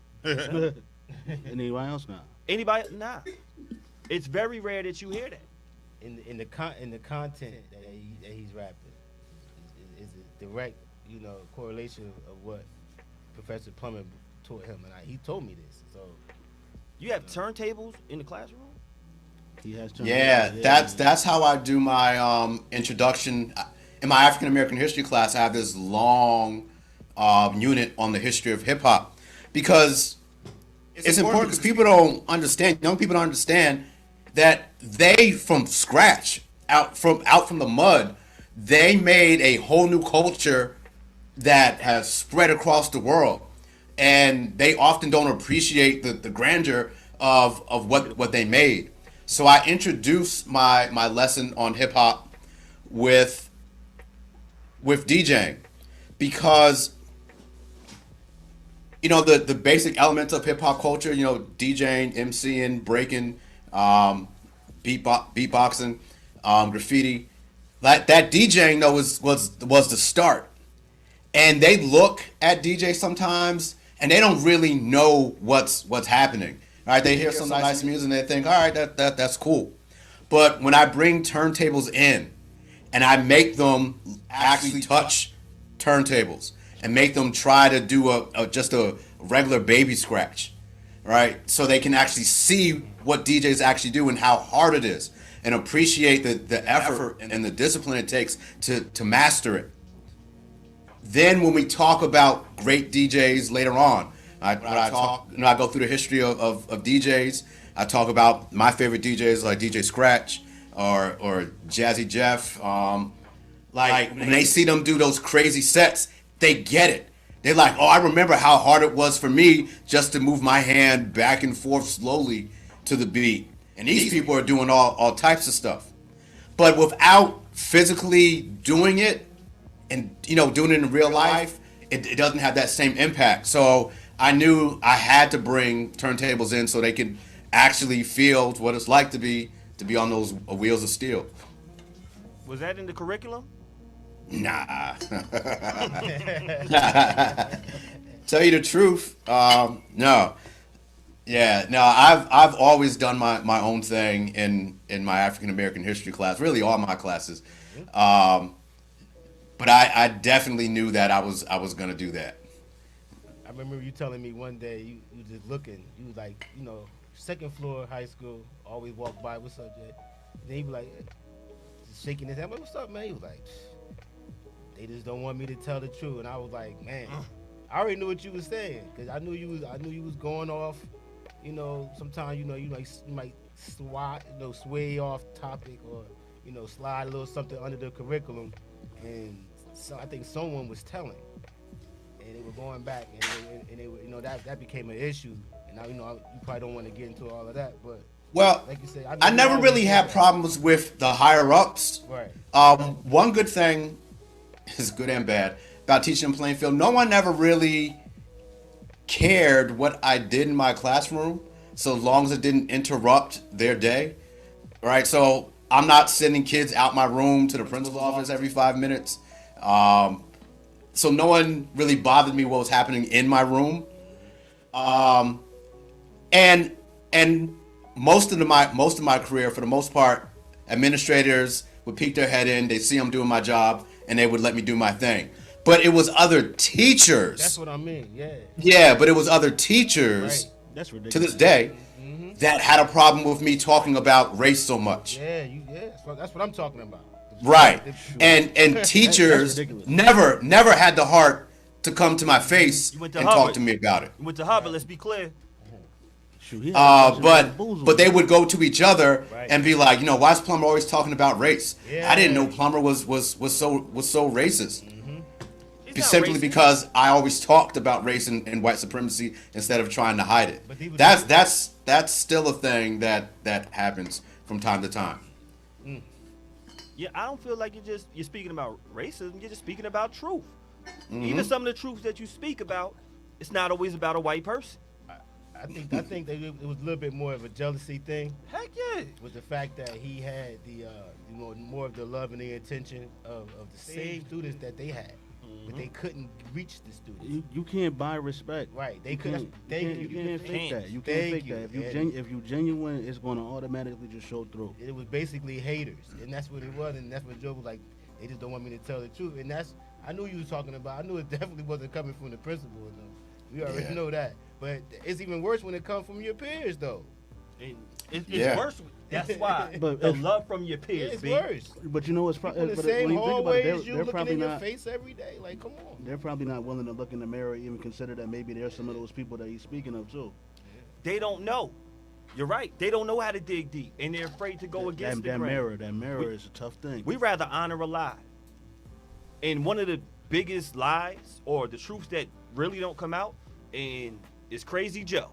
Anybody else now? Anybody? Nah. It's very rare that you hear that. In the content that he's rapping is a direct, correlation of what Professor Plummer taught him, and he told me this. So you have turntables in the classroom? He has turntables. Yeah, that's how I do my introduction. In my African American history class, I have this long unit on the history of hip hop because it's important because people don't understand. Young people don't understand that they, from scratch, out from the mud, they made a whole new culture that has spread across the world, and they often don't appreciate the grandeur of what they made. So I introduce my lesson on hip hop with DJing because the basic elements of hip hop culture, DJing, MCing, breaking, beatboxing, graffiti. That DJing though was the start. And they look at DJs sometimes and they don't really know what's happening. All right, they hear some nice music and they think, all right, that's cool. But when I bring turntables in and I make them actually touch turntables and make them try to do just a regular baby scratch, right? So they can actually see what DJs actually do and how hard it is and appreciate the effort and the discipline it takes to master it. Then when we talk about great DJs later on, I go through the history of DJs. I talk about my favorite DJs like DJ Scratch or Jazzy Jeff. Like when they see them do those crazy sets, they get it. They're like, oh, I remember how hard it was for me just to move my hand back and forth slowly to the beat. And these people are doing all types of stuff. But without physically doing it and doing it in real life, it doesn't have that same impact. So I knew I had to bring turntables in so they could actually feel what it's like to be on those wheels of steel. Was that in the curriculum? Nah. Tell you the truth, no. Yeah, no. I've always done my own thing in my African American history class, really all my classes. But I definitely knew that I was gonna do that. I remember you telling me one day you just looking, you was like, second floor high school, always walk by, what's up, Jay? Then he be like, just shaking his head, I'm like, what's up, man? He was like, they just don't want me to tell the truth. And I was like, man, I already knew what you was saying, cause I knew you was going off, sometimes you might sway off topic or slide a little something under the curriculum, and so I think someone was telling. And they were going back, and they were, that became an issue. And now, you probably don't want to get into all of that, but well, like you said, I never really had problems with the higher ups. Right. One good thing is good and bad about teaching in Plainfield. No one ever really cared what I did in my classroom, so long as it didn't interrupt their day. Right. So I'm not sending kids out my room to the principal's office every 5 minutes. So no one really bothered me what was happening in my room. And most of my career, for the most part, administrators would peek their head in, they'd see I'm doing my job, and they would let me do my thing. But it was other teachers. That's what I mean, yeah. Yeah, but it was other teachers, right. That's ridiculous. to this day, that had a problem with me talking about race so much. Yeah, that's what I'm talking about. Right. And teachers never had the heart to come to my face and talk to me about it. You went to Harvard, let's be clear. But they would go to each other and be like, why is Plummer always talking about race? Yeah. I didn't know Plummer was so racist. Simply racist. because I always talked about race and white supremacy instead of trying to hide it. That's still a thing that happens from time to time. Yeah, I don't feel like you're speaking about racism. You're just speaking about truth. Even some of the truths that you speak about, it's not always about a white person. I think that it was a little bit more of a jealousy thing. Heck yeah. With the fact that he had the more of the love and the intention of the same students that they had, but they couldn't reach the students. You can't buy respect. Right. They You couldn't. can't fake that. You can't fake that. If you genuine, it's going to automatically just show through. It was basically haters, and that's what it was, and that's what Joe was like. They just don't want me to tell the truth, and that's. I knew you was talking about. I knew it definitely wasn't coming from the principal. Though. We already know that. But it's even worse when it comes from your peers, though. It's worse. That's why. But the love from your peers, it's worse. But you know, it's probably the same when you think about it, you looking in your face every day. Like, come on. They're probably not willing to look in the mirror, even consider that maybe there's some of those people that he's speaking of too. They don't know. You're right. They don't know how to dig deep, and they're afraid to go against the grain. That mirror is a tough thing. We rather honor a lie. And one of the biggest lies, or the truths that really don't come out, and is Crazy Joe.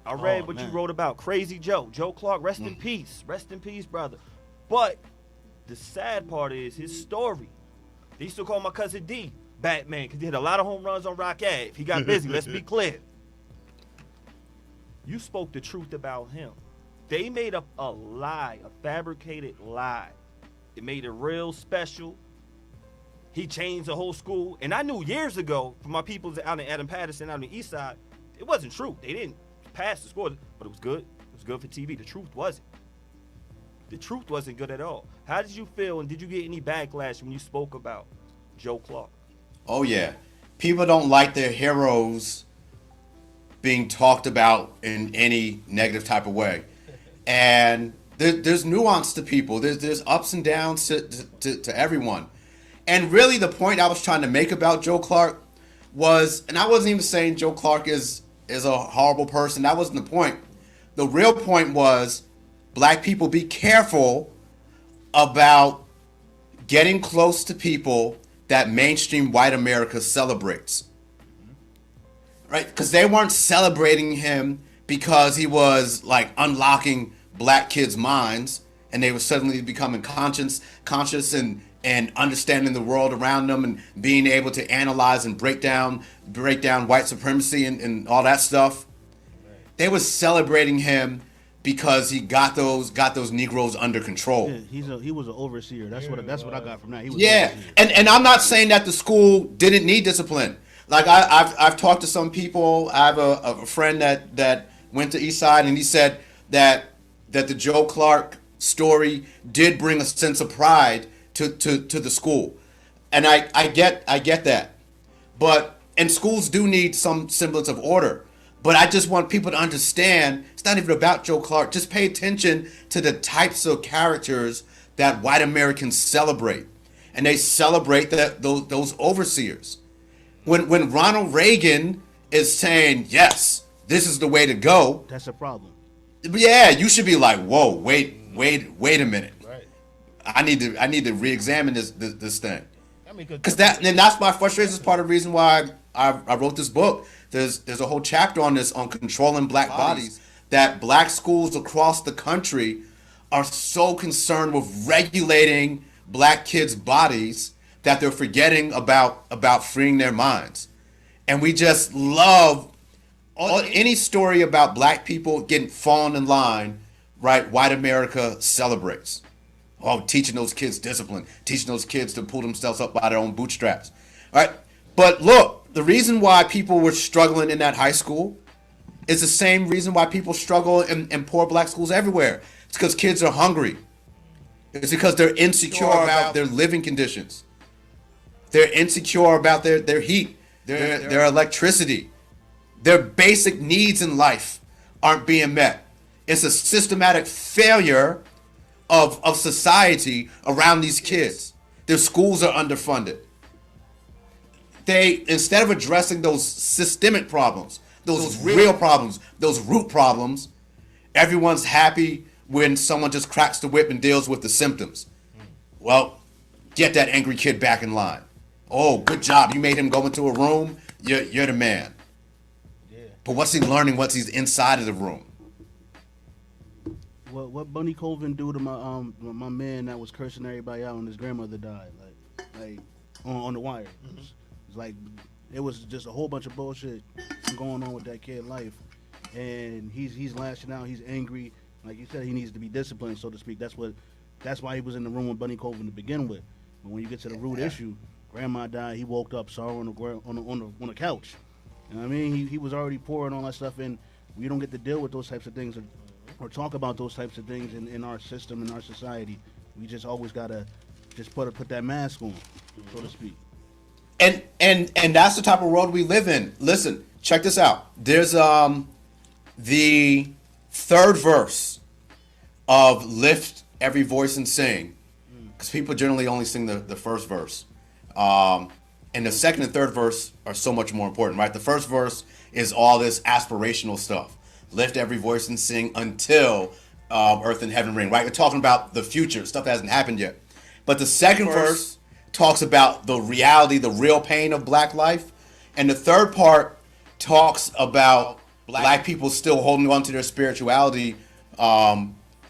I read what you wrote about Crazy Joe. Joe Clark, rest in peace. Rest in peace, brother. But the sad part is his story. They used to call my cousin D Batman because he had a lot of home runs on Rock Ave. He got busy, let's be clear. You spoke the truth about him. They made up a lie, a fabricated lie. It made it real special. He changed the whole school. And I knew years ago, from my people out in Adam Patterson, out on the east side, it wasn't true. They didn't pass the score, but it was good. It was good for TV. The truth wasn't. The truth wasn't good at all. How did you feel, and did you get any backlash when you spoke about Joe Clark? Oh, yeah. People don't like their heroes being talked about in any negative type of way. And there's nuance to people. There's ups and downs to everyone. And really the point I was trying to make about Joe Clark was, and I wasn't even saying Joe Clark is a horrible person. That wasn't the point. The real point was, black people, be careful about getting close to people that mainstream white America celebrates. Right? Because they weren't celebrating him because he was like unlocking black kids' minds and they were suddenly becoming conscious and understanding the world around them and being able to analyze and break down white supremacy and all that stuff. They were celebrating him because he got those Negroes under control. Yeah, he was an overseer. That's what I got from that. He was and I'm not saying that the school didn't need discipline. Like I've talked to some people. I have a friend that went to Eastside, and he said that the Joe Clark story did bring a sense of pride to the school, and I get that, and schools do need some semblance of order. But I just want people to understand it's not even about Joe Clark. Just pay attention to the types of characters that white Americans celebrate, and they celebrate those overseers. When Ronald Reagan is saying yes, this is the way to go, that's a problem. Yeah, you should be like, whoa, wait a minute. Right. I need to re-examine this thing. Because that's my frustration. Is part of the reason why I wrote this book. There's a whole chapter on this, on controlling black bodies, that black schools across the country are so concerned with regulating black kids' bodies that they're forgetting about freeing their minds. And we just love any story about black people getting fallen in line, right? White America celebrates. Oh, teaching those kids discipline, teaching those kids to pull themselves up by their own bootstraps. All right. But look, the reason why people were struggling in that high school is the same reason why people struggle in poor black schools everywhere. It's because kids are hungry. It's because they're insecure about their living conditions. They're insecure about their heat, their electricity. Their basic needs in life aren't being met. It's a systematic failure of society around these kids. Their schools are underfunded. They, instead of addressing those systemic problems, those real problems, those root problems, everyone's happy when someone just cracks the whip and deals with the symptoms. Well, get that angry kid back in line. Oh, good job. You made him go into a room. You're the man. Yeah. But what's he learning once he's inside of the room? What Bunny Colvin do to my man that was cursing everybody out when his grandmother died, like on the wire. It's like it was just a whole bunch of bullshit going on with that kid life, and he's lashing out. He's angry. Like you said, he needs to be disciplined, so to speak. That's why he was in the room with Bunny Colvin to begin with. But when you get to the root issue, grandma died. He woke up, saw her on the couch. You know what I mean? He was already pouring all that stuff in. We don't get to deal with those types of things or talk about those types of things in our system, in our society. We just always gotta just put that mask on, so to speak. And that's the type of world we live in. Listen, check this out. There's the third verse of Lift Every Voice and Sing, because people generally only sing the first verse. And the second and third verse are so much more important, right? The first verse is all this aspirational stuff. Lift every voice and sing until earth and heaven ring, right? We're talking about the future, stuff that hasn't happened yet. But the second verse talks about the reality, the real pain of black life. And the third part talks about black people still holding on to their spirituality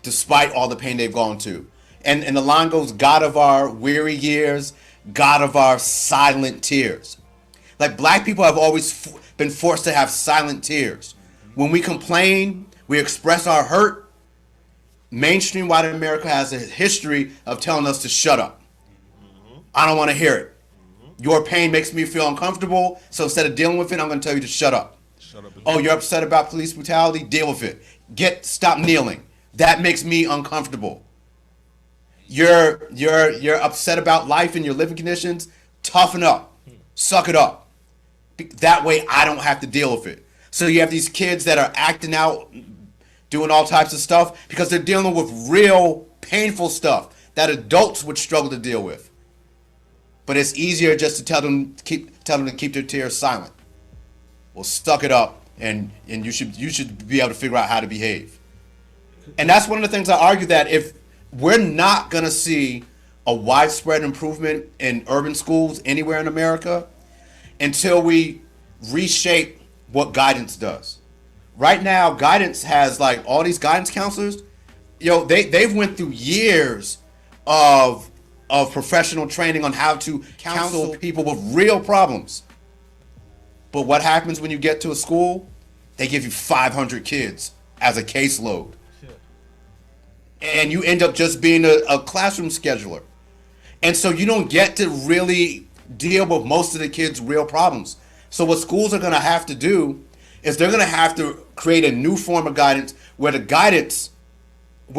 despite all the pain they've gone to. And the line goes, God of our weary years, God of our silent tears. Like, black people have always been forced to have silent tears. When we complain, we express our hurt. Mainstream white America has a history of telling us to shut up. I don't want to hear it. Your pain makes me feel uncomfortable, so instead of dealing with it, I'm going to tell you to shut up. Shut up. Oh, you're upset about police brutality? Deal with it. Stop kneeling. That makes me uncomfortable. You're upset about life and your living conditions? Toughen up. Suck it up. That way I don't have to deal with it. So you have these kids that are acting out, doing all types of stuff because they're dealing with real painful stuff that adults would struggle to deal with. But it's easier just to tell them to keep their tears silent. Well, suck it up, and you should be able to figure out how to behave. And that's one of the things I argue, that if we're not going to see a widespread improvement in urban schools anywhere in America until we reshape what guidance does. Right now, guidance has, like, all these guidance counselors. They've went through years of professional training on how to counsel people with real problems. But what happens when you get to a school? They give you 500 kids as a caseload. And you end up just being a classroom scheduler. And so you don't get to really deal with most of the kids' real problems. So what schools are going to have to do is they're going to have to create a new form of guidance where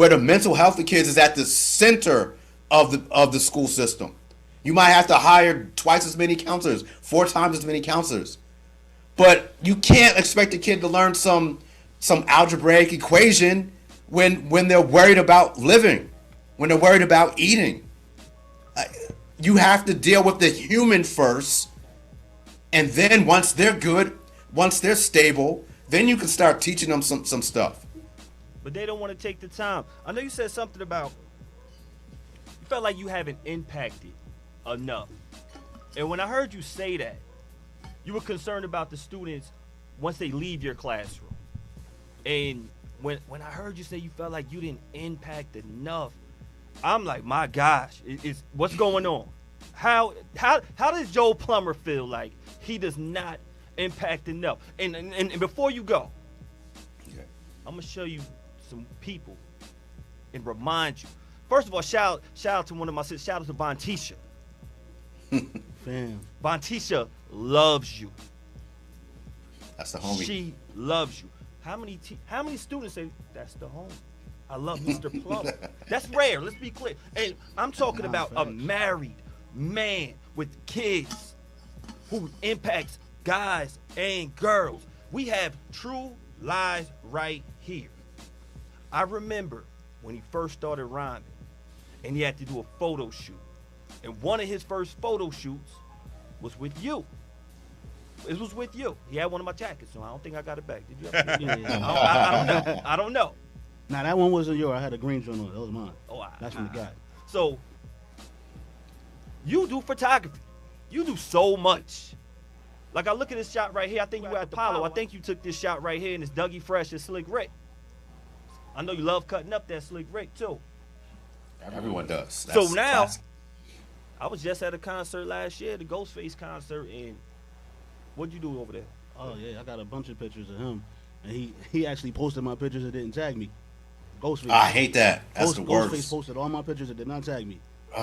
the mental health of kids is at the center of the school system. You might have to hire twice as many counselors, 4 times as many counselors. But you can't expect a kid to learn some algebraic equation when they're worried about living, when they're worried about eating. You have to deal with the human first, and then once they're good, once they're stable, then you can start teaching them some stuff. But they don't want to take the time. I know you said something about you felt like you haven't impacted enough. And when I heard you say that, you were concerned about the students once they leave your classroom. And when I heard you say you felt like you didn't impact enough, I'm like, my gosh, what's going on? How does Joe Plummer feel like he does not impact enough? And before you go, I'm gonna show you some people and remind you. First of all, shout out to one of my sisters. Shout out to Bontisha. Fam. Bontisha loves you. That's the homie. She loves you. How many students say that's the homie? I love Mr. Plummer. That's rare. Let's be clear. And I'm talking about a married man with kids who impacts guys and girls. We have true lies right here. I remember when he first started rhyming, and he had to do a photo shoot. And one of his first photo shoots was with you. It was with you. He had one of my jackets, so I don't think I got it back. Did you ever? I don't know. Nah, that one wasn't yours. I had a green joint on it. That was mine. Oh, that's from the guy. So, you do photography. You do so much. Like, I look at this shot right here. I think you were at Apollo. I think you took this shot right here, and it's Dougie Fresh and Slick Rick. I know you love cutting up that Slick Rick too. Everyone does. So now, I was just at a concert last year, the Ghostface concert, and what'd you do over there? Oh yeah, I got a bunch of pictures of him, and he actually posted my pictures and didn't tag me. Ghostface. I hate that. That's the worst. Ghostface posted all my pictures and did not tag me. And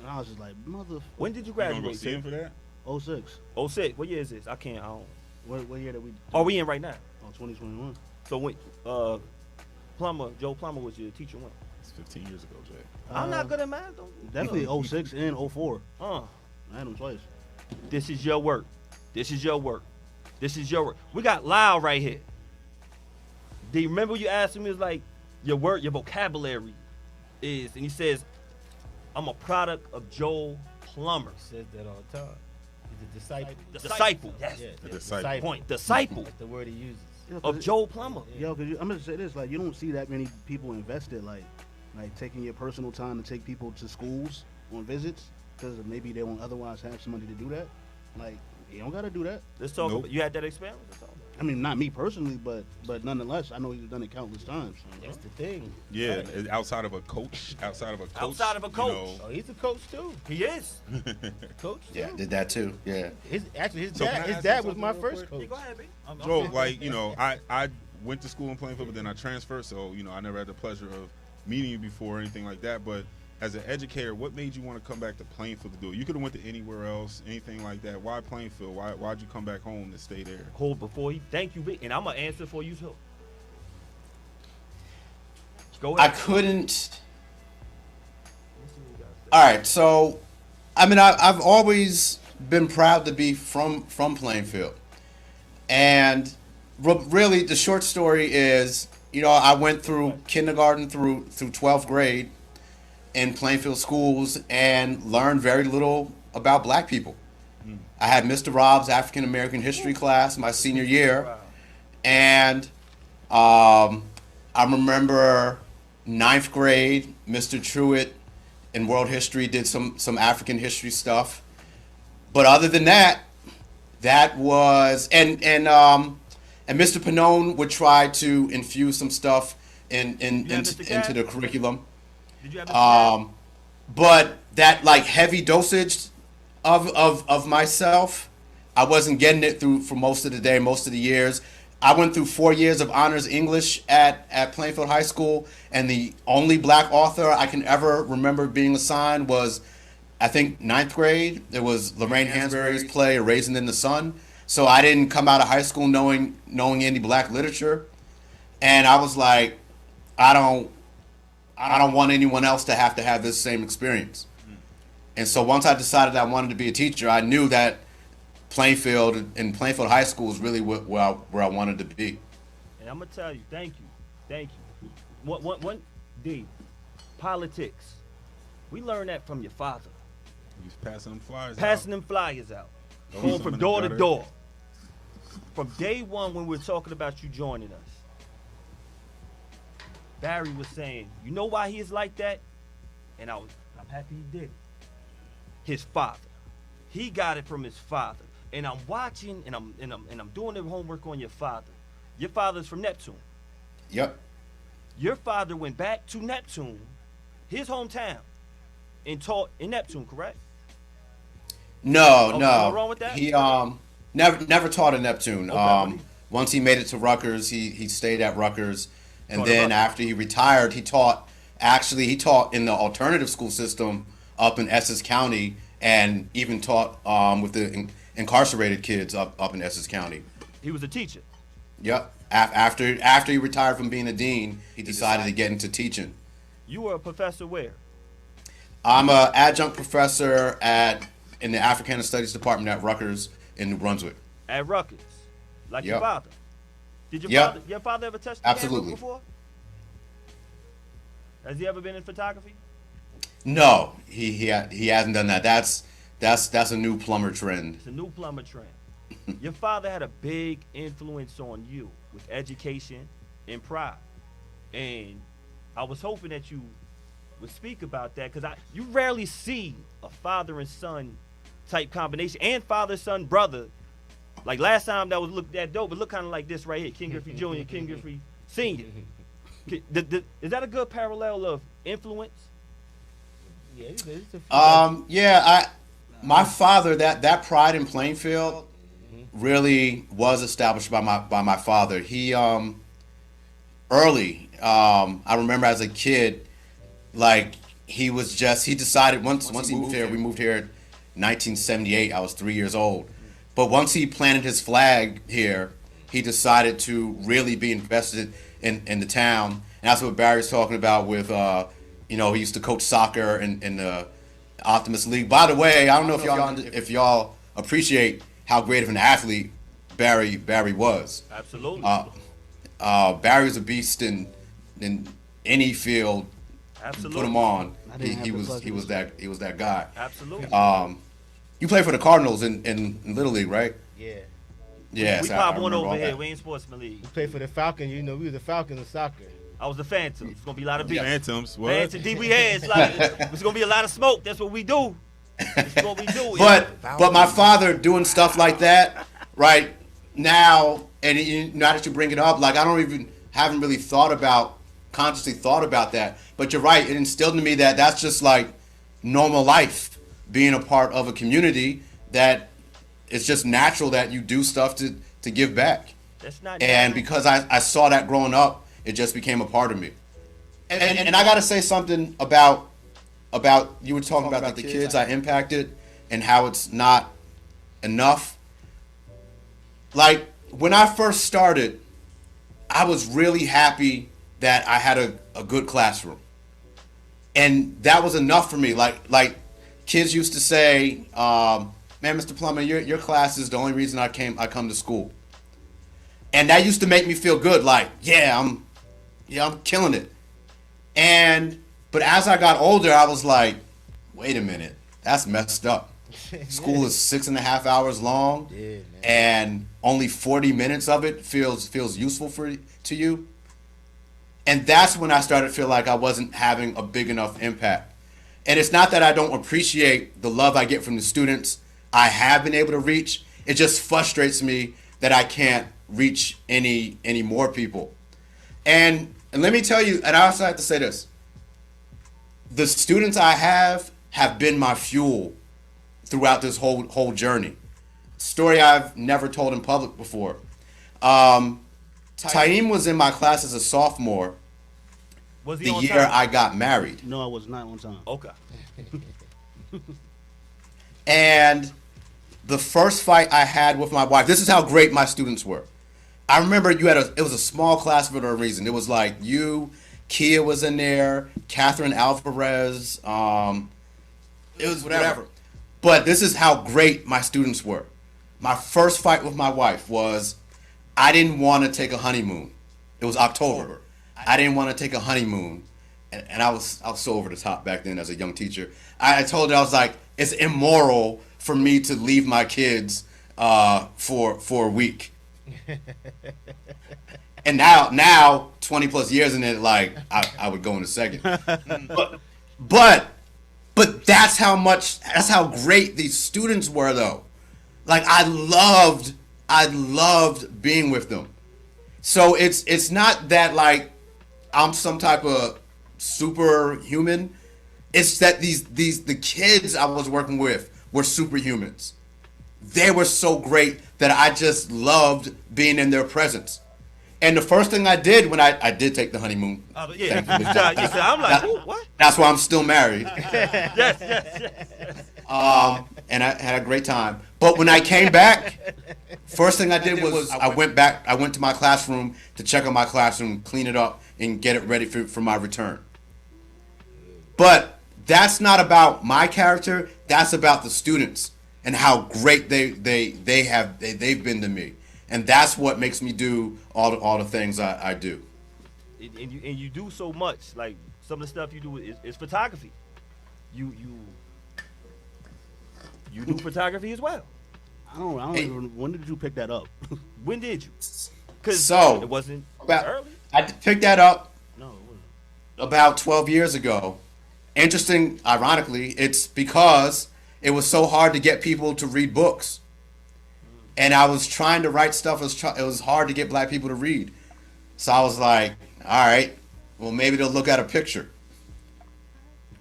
I was just like, mother. When did you You graduate? gonna go see him for that? 06. 06. What year is this? I don't. What year did we? Are we in right now? Oh, 2021. So when Joe Plummer was your teacher when? It's 15 years ago, Jay. I'm not good at math though. Definitely 06 and 04. I had them twice. This is your work. This is your work. This is your work. We got Lyle right here. Do you remember you asked him? He was like, your word, your vocabulary is, and he says, I'm a product of Joe Plummer. He says that all the time. He's a disciple. Disciple. Yes. Yeah, A disciple. Point. Disciple That's the word he uses. of Joe Plummer. Yo, cause I'm gonna say this, like you don't see that many people invested, like taking your personal time to take people to schools on visits, because maybe they won't otherwise have somebody to do that. Like you don't gotta do that. Let's talk. Nope. About, you had that experience? Let's talk about it. I mean, not me personally, but nonetheless, I know he's done it countless times. That's the thing. Yeah, Right. outside of a coach. Outside of a coach. Outside of a coach. Oh, he's a coach too. He is. Coach too. Yeah, did that too. Yeah. His So can I his ask dad you was my something real first quick? coach. Go ahead, B. Joe, like, I went to school in Plainfield, but then I transferred, so, I never had the pleasure of meeting you before or anything like that. But as an educator, what made you want to come back to Plainfield to do it? You could have went to anywhere else, anything like that. Why Plainfield? Why'd you come back home to stay there? Hold before he. Thank you, B. And I'm gonna answer for you too. Go I ahead. couldn't. All right, so I mean, I've always been proud to be from Plainfield, and really the short story is, I went through kindergarten through 12th grade in Plainfield schools and learned very little about black people. I had Mr. Rob's African American history class my senior year, and I remember 9th grade, Mr. Truitt in world history did some African history stuff. But other than that, that was and Mr. Pannone would try to infuse some stuff into the curriculum. Did you have But that like heavy dosage of myself, I wasn't getting it through for most of the day, most of the years. I went through 4 years of honors English at Plainfield High School, and the only black author I can ever remember being assigned was, I think, 9th grade. It was Lorraine Hansberry's play, A Raisin in the Sun. So I didn't come out of high school knowing any black literature, and I was like, I don't want anyone else to have this same experience. And so once I decided I wanted to be a teacher, I knew that Plainfield and Plainfield High School is really where I wanted to be. And I'm gonna tell you, thank you. One D, politics. We learned that from your father. He's passing them flyers Passing out. them flyers out. Throwing Going some from in the door to gutter. door. From day one when we were talking about you joining us, Barry was saying, you know why he is like that? And I'm happy he did it. His father. He got it from his father. And I'm watching and I'm doing the homework on your father. Your father's from Neptune. Yep. Your father went back to Neptune, his hometown, and taught in Neptune, correct? No. Am I wrong with that? He never taught at Neptune. Okay. Once he made it to Rutgers, he stayed at Rutgers, and Taught at then Rutgers. after he retired, he taught in the alternative school system up in Essex County, and even taught with the incarcerated kids up in Essex County. He was a teacher. Yep. After he retired from being a dean, he decided to get into teaching. You were a professor where? I'm an adjunct professor in the Africana Studies Department at Rutgers in New Brunswick. At Rutgers. Like your Yep. father. Did Yep. your father ever touch the Absolutely. camera before? Has he ever been in photography? No, he hasn't done that. That's a new plumber trend. It's a new plumber trend. Your father had a big influence on you with education and pride. And I was hoping that you would speak about that, because you rarely see a father and son type combination, and father, son, brother. Like last time that was look that dope, but look kind of like this right here. King Griffey Jr., King Griffey Senior. Is that a good parallel of influence? Yeah, it's a my father, that pride in Plainfield really was established by my father. He early, I remember as a kid, like he decided once he moved here, we moved here in 1978. I was 3 years old. But once he planted his flag here, he decided to really be invested in the town. And that's what Barry's talking about with, he used to coach soccer in the Optimist League. By the way, I don't know if y'all appreciate how great of an athlete Barry was. Absolutely. Barry was a beast in any field. Absolutely. Put him on. He was that guy. Absolutely. You play for the Cardinals in Little League, right? Yeah. Yeah. We pop one over here. We ain't Sportsman League. We play for the Falcons. We were the Falcons of soccer. I was the Phantoms. It's gonna be a lot of beef. Phantoms. What? Phantoms. We had. It's gonna be a lot of smoke. That's what we do. That's what we do. But my father doing stuff like that right now, and now that you bring it up, like I haven't really consciously thought about that. But you're right. It instilled in me that that's just like normal life, being a part of a community, that it's just natural that you do stuff to give back. That's not. And because I saw that growing up, it just became a part of me. And I got to say something about you were talking about the kids I impacted and how it's not enough. Like when I first started, I was really happy that I had a good classroom. And that was enough for me. Like kids used to say, man, Mr. Plummer, your class is the only reason I come to school. And that used to make me feel good. Like, I'm killing it. But as I got older, I was like, wait a minute, that's messed up. School is 6.5 hours long, and only 40 minutes of it feels useful to you. And that's when I started to feel like I wasn't having a big enough impact. And it's not that I don't appreciate the love I get from the students I have been able to reach. It just frustrates me that I can't reach any more people. And let me tell you, and I also have to say this, the students I have been my fuel throughout this whole journey. Story I've never told in public before. Taim was in my class as a sophomore Was he the on year time? I got married. No, I was not on time. Okay. And the first fight I had with my wife, this is how great my students were. I remember it was a small class for a reason. It was like you, Kia was in there, Catherine Alvarez, it was whatever. But this is how great my students were. My first fight with my wife was, I didn't want to take a honeymoon. It was October. I didn't want to take a honeymoon. And I was so over the top back then as a young teacher. I told her, I was like, it's immoral for me to leave my kids for a week. And now 20 plus years in it, like I would go in a second. But that's how great these students were though. Like I loved being with them. So it's not that like I'm some type of superhuman. It's that the kids I was working with were superhumans. They were so great that I just loved being in their presence. And the first thing I did when I did take the honeymoon. I'm like, ooh, what? That's why I'm still married. Yes. And I had a great time. But when I came back, first thing I did was I went to my classroom to check on my classroom, clean it up, and get it ready for my return. But that's not about my character. That's about the students and how great they've been to me. And that's what makes me do all the things I do. And you do so much. Like some of the stuff you do is photography. You do photography as well. I don't even. When did you pick that up? When did you? Because it wasn't early. I picked that up No, it wasn't. about 12 years ago. Interesting, ironically, it's because it was so hard to get people to read books. And I was trying to write stuff. It was hard to get black people to read. So I was like, all right, well, maybe they'll look at a picture.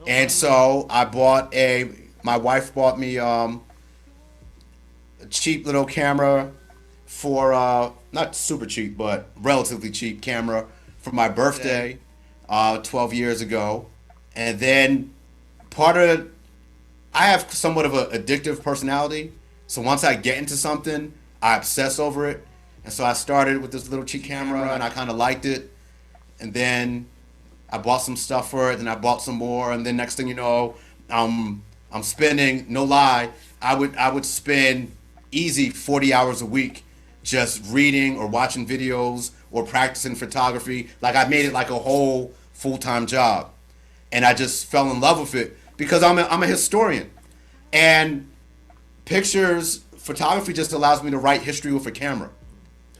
And so my wife bought me a cheap little camera for, not super cheap, but relatively cheap camera for my birthday 12 years ago. And then I have somewhat of an addictive personality. So once I get into something, I obsess over it. And so I started with this little cheap camera, and I kind of liked it. And then I bought some stuff for it, and I bought some more. And then next thing you know, I'm spending, no lie, I would spend easy 40 hours a week just reading or watching videos or practicing photography. Like, I made it like a whole full-time job. And I just fell in love with it because I'm a historian. And photography just allows me to write history with a camera.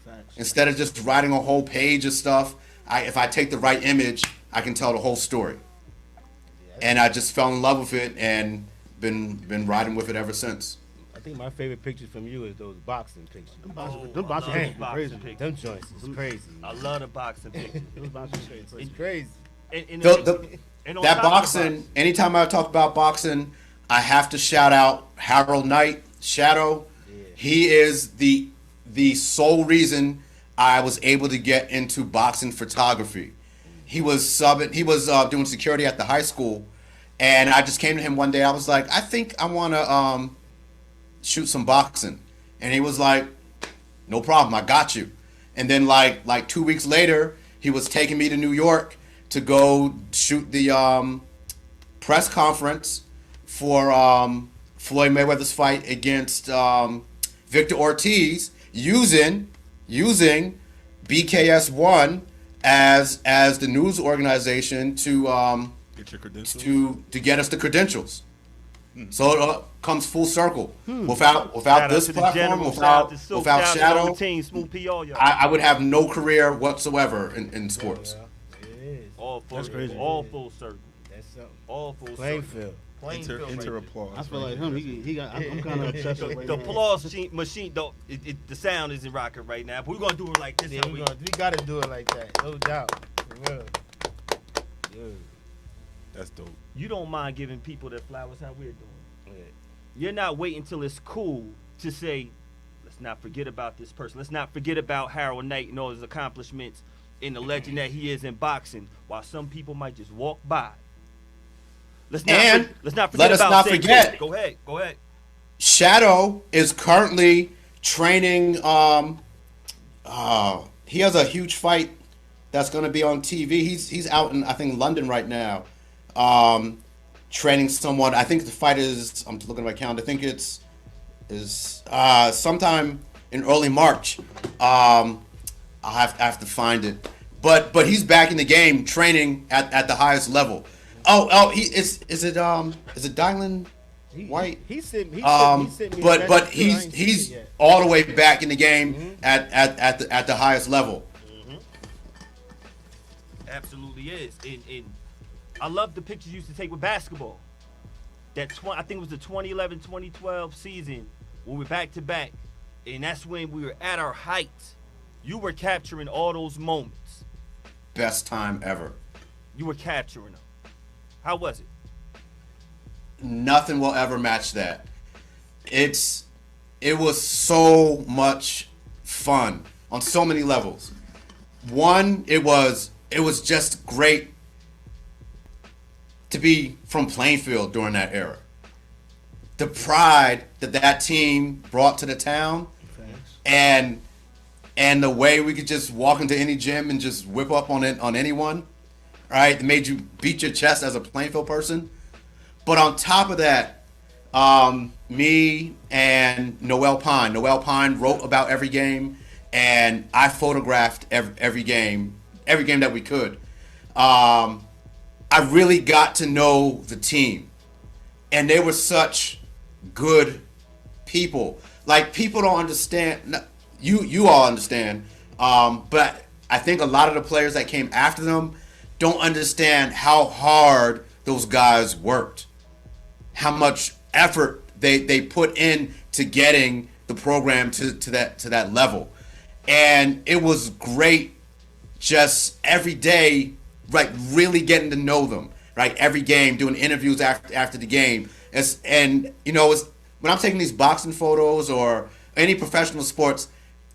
Facts. Instead of just writing a whole page of stuff, if I take the right image, I can tell the whole story. And I just fell in love with it and been riding with it ever since. I think my favorite pictures from you is those boxing pictures. Them boxing pictures are crazy. Them joints is crazy. I love the boxing pictures. Those boxing pictures. It's crazy. That boxing, anytime I talk about boxing, I have to shout out Harold Knight, Shadow. Yeah. He is the sole reason I was able to get into boxing photography. He was doing security at the high school, and I just came to him one day. I was like, I think I want to shoot some boxing, and he was like, no problem, I got you. And then like 2 weeks later, he was taking me to New York to go shoot the press conference for Floyd Mayweather's fight against Victor Ortiz using BKS1 as the news organization to Get your credentials. to get us the credentials. So it comes full circle. Without this platform, without Shadow, I would have no career whatsoever in sports. That's crazy. All full circle. That's something. All full Playing circle. field. Enter applause. I feel like him. He got. I'm kind of obsessed with The applause machine, though, the sound isn't rocking right now, but we're gonna do it like this. Yeah, we gotta do it like that. No doubt. For real. Dude. That's dope. You don't mind giving people their flowers how we're doing. Yeah. You're not waiting till it's cool to say, let's not forget about this person. Let's not forget about Harold Knight and all his accomplishments and the legend that he is in boxing, while some people might just walk by. Let's not forget. Go ahead. Shadow is currently training. He has a huge fight that's going to be on TV. He's out in, I think, London right now, training someone. I think the fight is. I'm looking at my calendar. I think it's sometime in early March. I'll have to find it. But he's back in the game, training at the highest level. Is it Dylan White? He sent me. But he's all the way back in the game at the highest level. Mm-hmm. Absolutely is. And I love the pictures you used to take with basketball. I think it was the 2011-2012 season when we were back to back, and that's when we were at our height. You were capturing all those moments. Best time ever. You were capturing them. How was it? Nothing will ever match that. It was so much fun on so many levels. One, it was just great to be from Plainfield during that era. The pride that team brought to the town, and the way we could just walk into any gym and just whip up on anyone. Right, it made you beat your chest as a Plainfield person. But on top of that, me and Noel Pine wrote about every game, and I photographed every game that we could. I really got to know the team, and they were such good people. Like, people don't understand. You all understand, but I think a lot of the players that came after them don't understand how hard those guys worked, how much effort they put in to getting the program to that level. And it was great just every day, right, really getting to know them, right, every game, doing interviews after the game. And when I'm taking these boxing photos or any professional sports,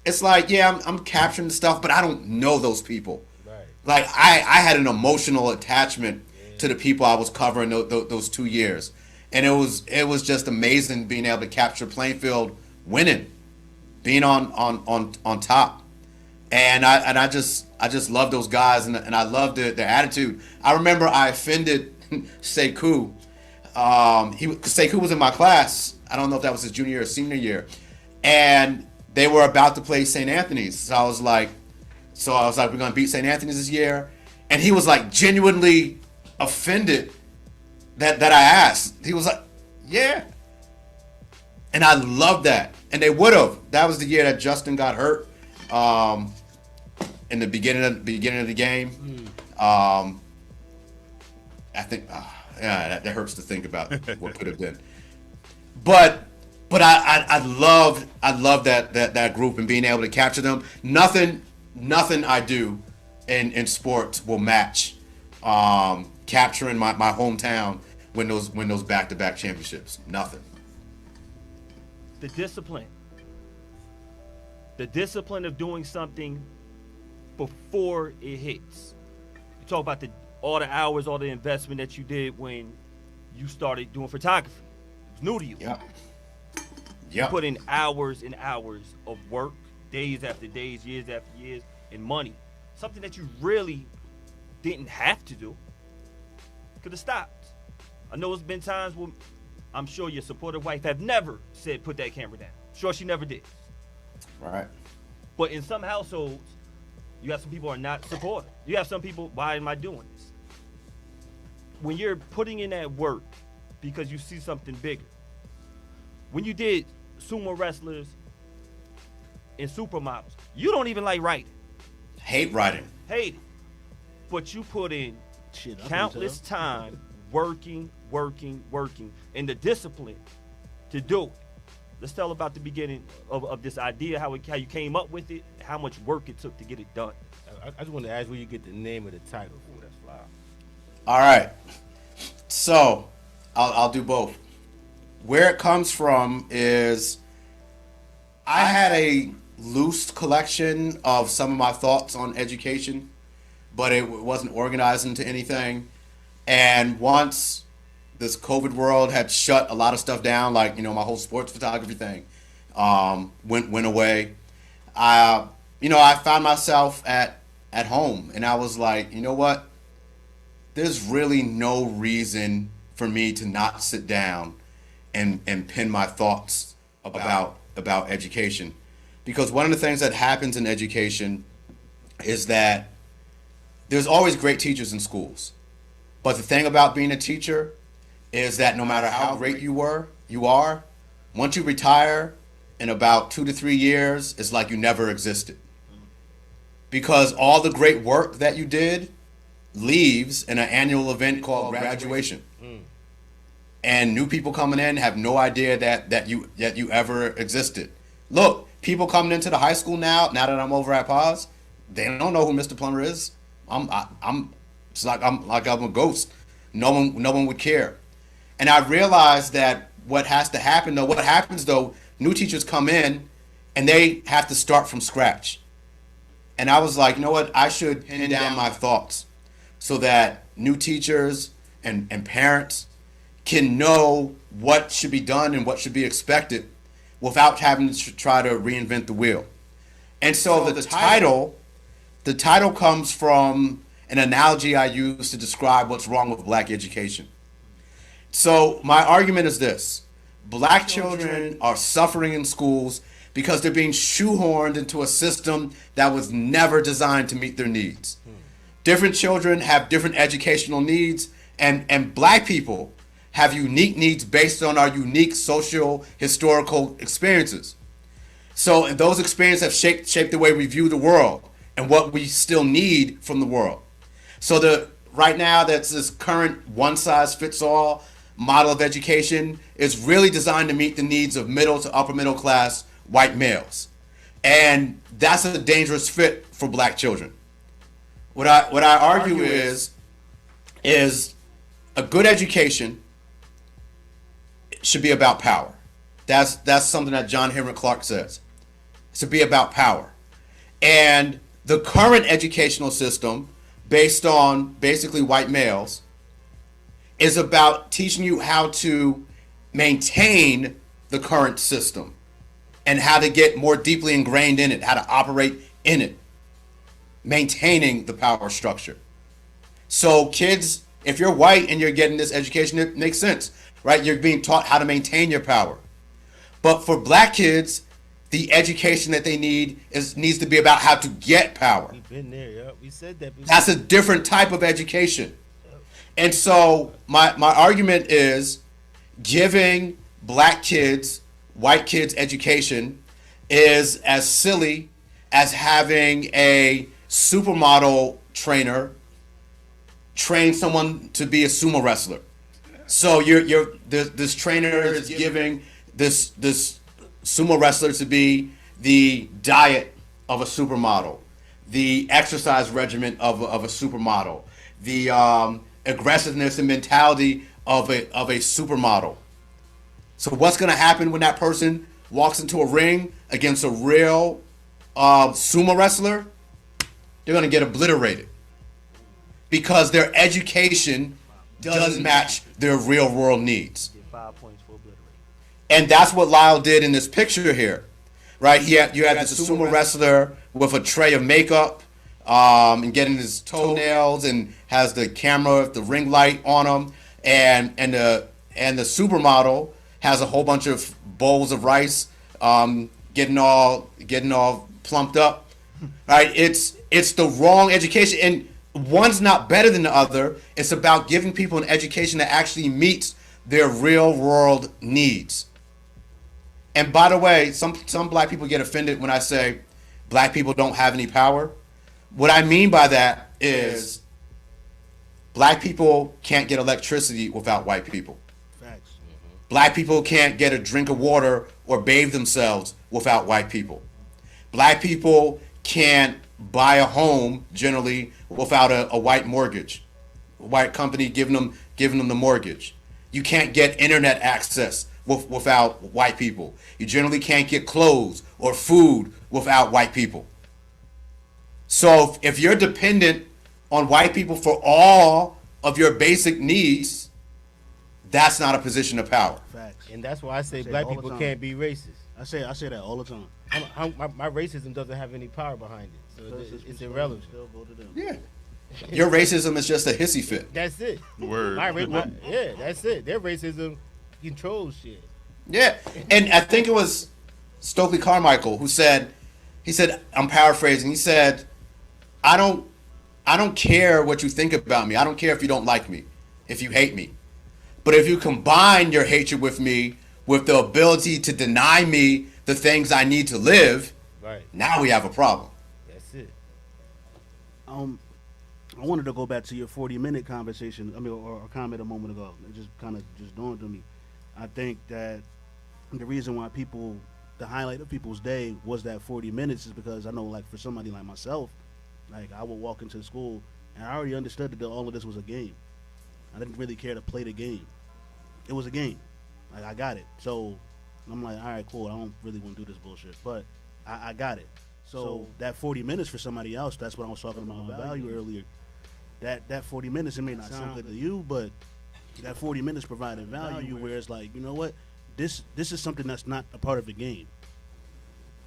it's like, yeah, I'm capturing stuff, but I don't know those people. Right. Like, I had an emotional attachment to the people I was covering those 2 years. And it was just amazing being able to capture Plainfield winning, being on top. And I just love those guys, and I love their attitude. I remember I offended Sekou. Sekou was in my class. I don't know if that was his junior or senior year, and they were about to play St. Anthony's. So I was like, we're gonna beat St. Anthony's this year, and he was like genuinely offended that I asked. He was like, yeah, and I love that. And they would have. That was the year that Justin got hurt. In the beginning of the game, I think, that hurts to think about what could have been. But I love that group and being able to capture them. Nothing I do in sports will match capturing my hometown win those back-to-back championships. Nothing. The discipline of doing something before it hits. You talk about all the hours, all the investment that you did when you started doing photography. It was new to you. Yep. You put in hours and hours of work, days after days, years after years, and money. Something that you really didn't have to do. Could have stopped. I know it's been times when I'm sure your supportive wife have never said, put that camera down. Sure, she never did. Right. But in some households, you have some people who are not supportive. You have some people, why am I doing this? When you're putting in that work because you see something bigger. When you did sumo wrestlers and supermodels, you don't even like writing. Hate writing. Hate it. But you put in countless time working, and the discipline to do it. Let's tell about the beginning of this idea, how you came up with it, how much work it took to get it done. I just want to ask where you get the name of the title. Oh, that's fly. All right. So, I'll do both. Where it comes from is I had a loose collection of some of my thoughts on education, but it wasn't organized into anything. And once this COVID world had shut a lot of stuff down, like, my whole sports photography thing went away. I found myself at home, and I was like, you know what? There's really no reason for me to not sit down and pen my thoughts about education. Because one of the things that happens in education is that there's always great teachers in schools. But the thing about being a teacher is that no matter how great you are, once you retire in about 2 to 3 years, it's like you never existed. Because all the great work that you did leaves in an annual event called graduation. And new people coming in have no idea that you ever existed. Look, people coming into the high school now that I'm over at Paz, they don't know who Mr. Plummer is. It's like I'm a ghost. No one would care. And I realized that what happens though, new teachers come in and they have to start from scratch. And I was like, you know what? I should pin down my thoughts so that new teachers and parents can know what should be done and what should be expected without having to try to reinvent the wheel. And so the title comes from an analogy I use to describe what's wrong with black education. So my argument is this: black children are suffering in schools because they're being shoehorned into a system that was never designed to meet their needs. Different children have different educational needs, and black people have unique needs based on our unique social, historical experiences. So those experiences have shaped the way we view the world and what we still need from the world. So right now, that's this current one-size-fits-all model of education is really designed to meet the needs of middle to upper middle class white males. And that's a dangerous fit for black children. What I argue is a good education should be about power. That's something that John Henrik Clarke says. It should be about power. And the current educational system, based on basically white males, is about teaching you how to maintain the current system and how to get more deeply ingrained in it, how to operate in it, maintaining the power structure. So kids, if you're white and you're getting this education, it makes sense, right? You're being taught how to maintain your power. But for black kids, the education that they need needs to be about how to get power. We've been there, yeah. We said that. That's a different type of education. And so my argument is giving black kids, white kids education is as silly as having a supermodel trainer train someone to be a sumo wrestler. So this trainer is giving this sumo wrestler to be the diet of a supermodel, the exercise regimen of a supermodel, the aggressiveness and mentality of a supermodel. So what's going to happen when that person walks into a ring against a real sumo wrestler? They're going to get obliterated because their education doesn't match their real world needs. 5 points for obliterated. And that's what Lyle did in this picture here, right? You had this sumo wrestler with a tray of makeup and getting his toenails and has the camera, the ring light on him, and the supermodel has a whole bunch of bowls of rice, getting all plumped up, right? It's the wrong education, and one's not better than the other. It's about giving people an education that actually meets their real world needs. And by the way, some black people get offended when I say black people don't have any power. What I mean by that is black people can't get electricity without white people. Facts. Black people can't get a drink of water or bathe themselves without white people. Black people can't buy a home generally without a white mortgage, a white company giving them the mortgage. You can't get internet access without white people. You generally can't get clothes or food without white people. So if you're dependent on white people for all of your basic needs, that's not a position of power. Facts. And that's why I say black all the people time. can't be racist. I say that all the time. My racism doesn't have any power behind it, so it's irrelevant. Still go to them. Yeah. Your racism is just a hissy fit. That's it. Word. Yeah, that's it. Their racism controls shit. Yeah. And I think it was Stokely Carmichael who said, I'm paraphrasing, he said, I don't care what you think about me. I don't care if you don't like me, if you hate me. But if you combine your hatred with me with the ability to deny me the things I need to live, Right. now we have a problem. That's it. I wanted to go back to your 40-minute conversation. Or comment a moment ago. It just kind of dawned on me. I think that the reason why the highlight of people's day was that 40 minutes is because I know, like, for somebody like myself, like, I would walk into school and I already understood that all of this was a game. I didn't really care to play the game. It was a game. Like, I got it. So I'm like, all right, cool. I don't really want to do this bullshit, but I got it. So that 40 minutes for somebody else, that's what I was talking about value earlier. That 40 minutes, it may not sound good to you, but that 40 minutes provided value where it's like, you know what? This is something that's not a part of the game.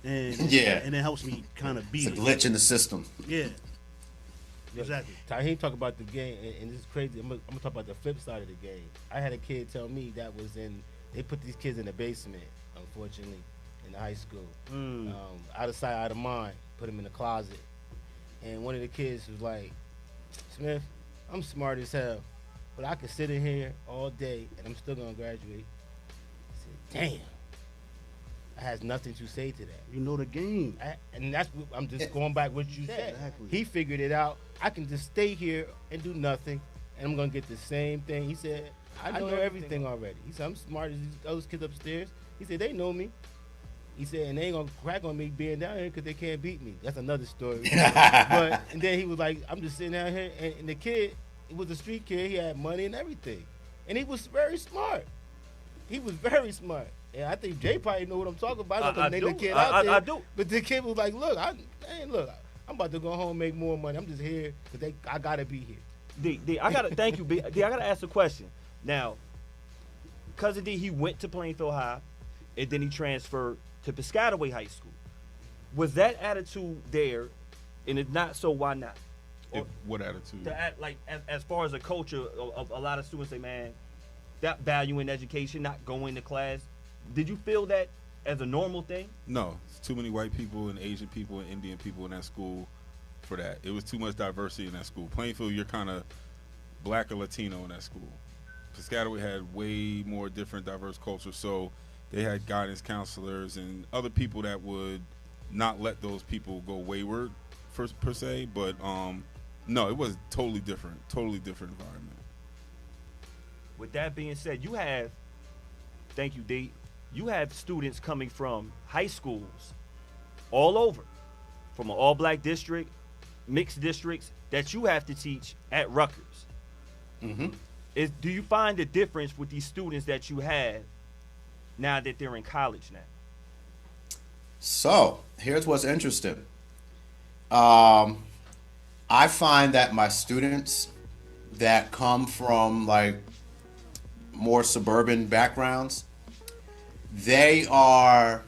And Yeah. and it helps me kind of beat It's a it. glitch in the system. Yeah. Exactly. Tahim talk about the game, and this is crazy. I'm gonna talk about the flip side of the game. I had a kid tell me they put these kids in the basement, unfortunately, in high school. Out of sight, out of mind. Put them in the closet. And one of the kids was like, Smith, I'm smart as hell, but I could sit in here all day and I'm still gonna graduate. I said, damn. I has nothing to say to that. You know the game. And that's what I'm just going back what you said. Exactly. He figured it out. I can just stay here and do nothing, and I'm gonna get the same thing. He said, I know everything already. He said, I'm smart as those kids upstairs. He said, they know me. He said, and they ain't gonna crack on me being down here because they can't beat me. That's another story. But and then he was like, I'm just sitting down here, and the kid, he was a street kid. He had money and everything, and he was very smart. He was very smart. And I think Jay probably know what I'm talking about. I The do. kid out there. I do. But the kid was like, look, I'm about to go home and make more money. I'm just here because I gotta be here. D, I gotta thank you, B. D, I gotta ask a question. Now, Cousin D, he went to Plainfield High, and then he transferred to Piscataway High School. Was that attitude there? And if not, so why not? What attitude? Like as far as a culture of a lot of students say, man, that value in education, not going to class. Did you feel that as a normal thing? No, it's too many white people and Asian people and Indian people in that school for that. It was too much diversity in that school. Plainfield, you're kind of black or Latino in that school. Piscataway had way more different diverse cultures, so they had guidance counselors and other people that would not let those people go wayward per se, but no, it was totally different environment. With that being said, you have, thank you, D, you have students coming from high schools all over, from an all-black district, mixed districts, that you have to teach at Rutgers. Mm-hmm. Do you find a difference with these students that you have now that they're in college now? So here's what's interesting. I find that my students that come from like more suburban backgrounds, they are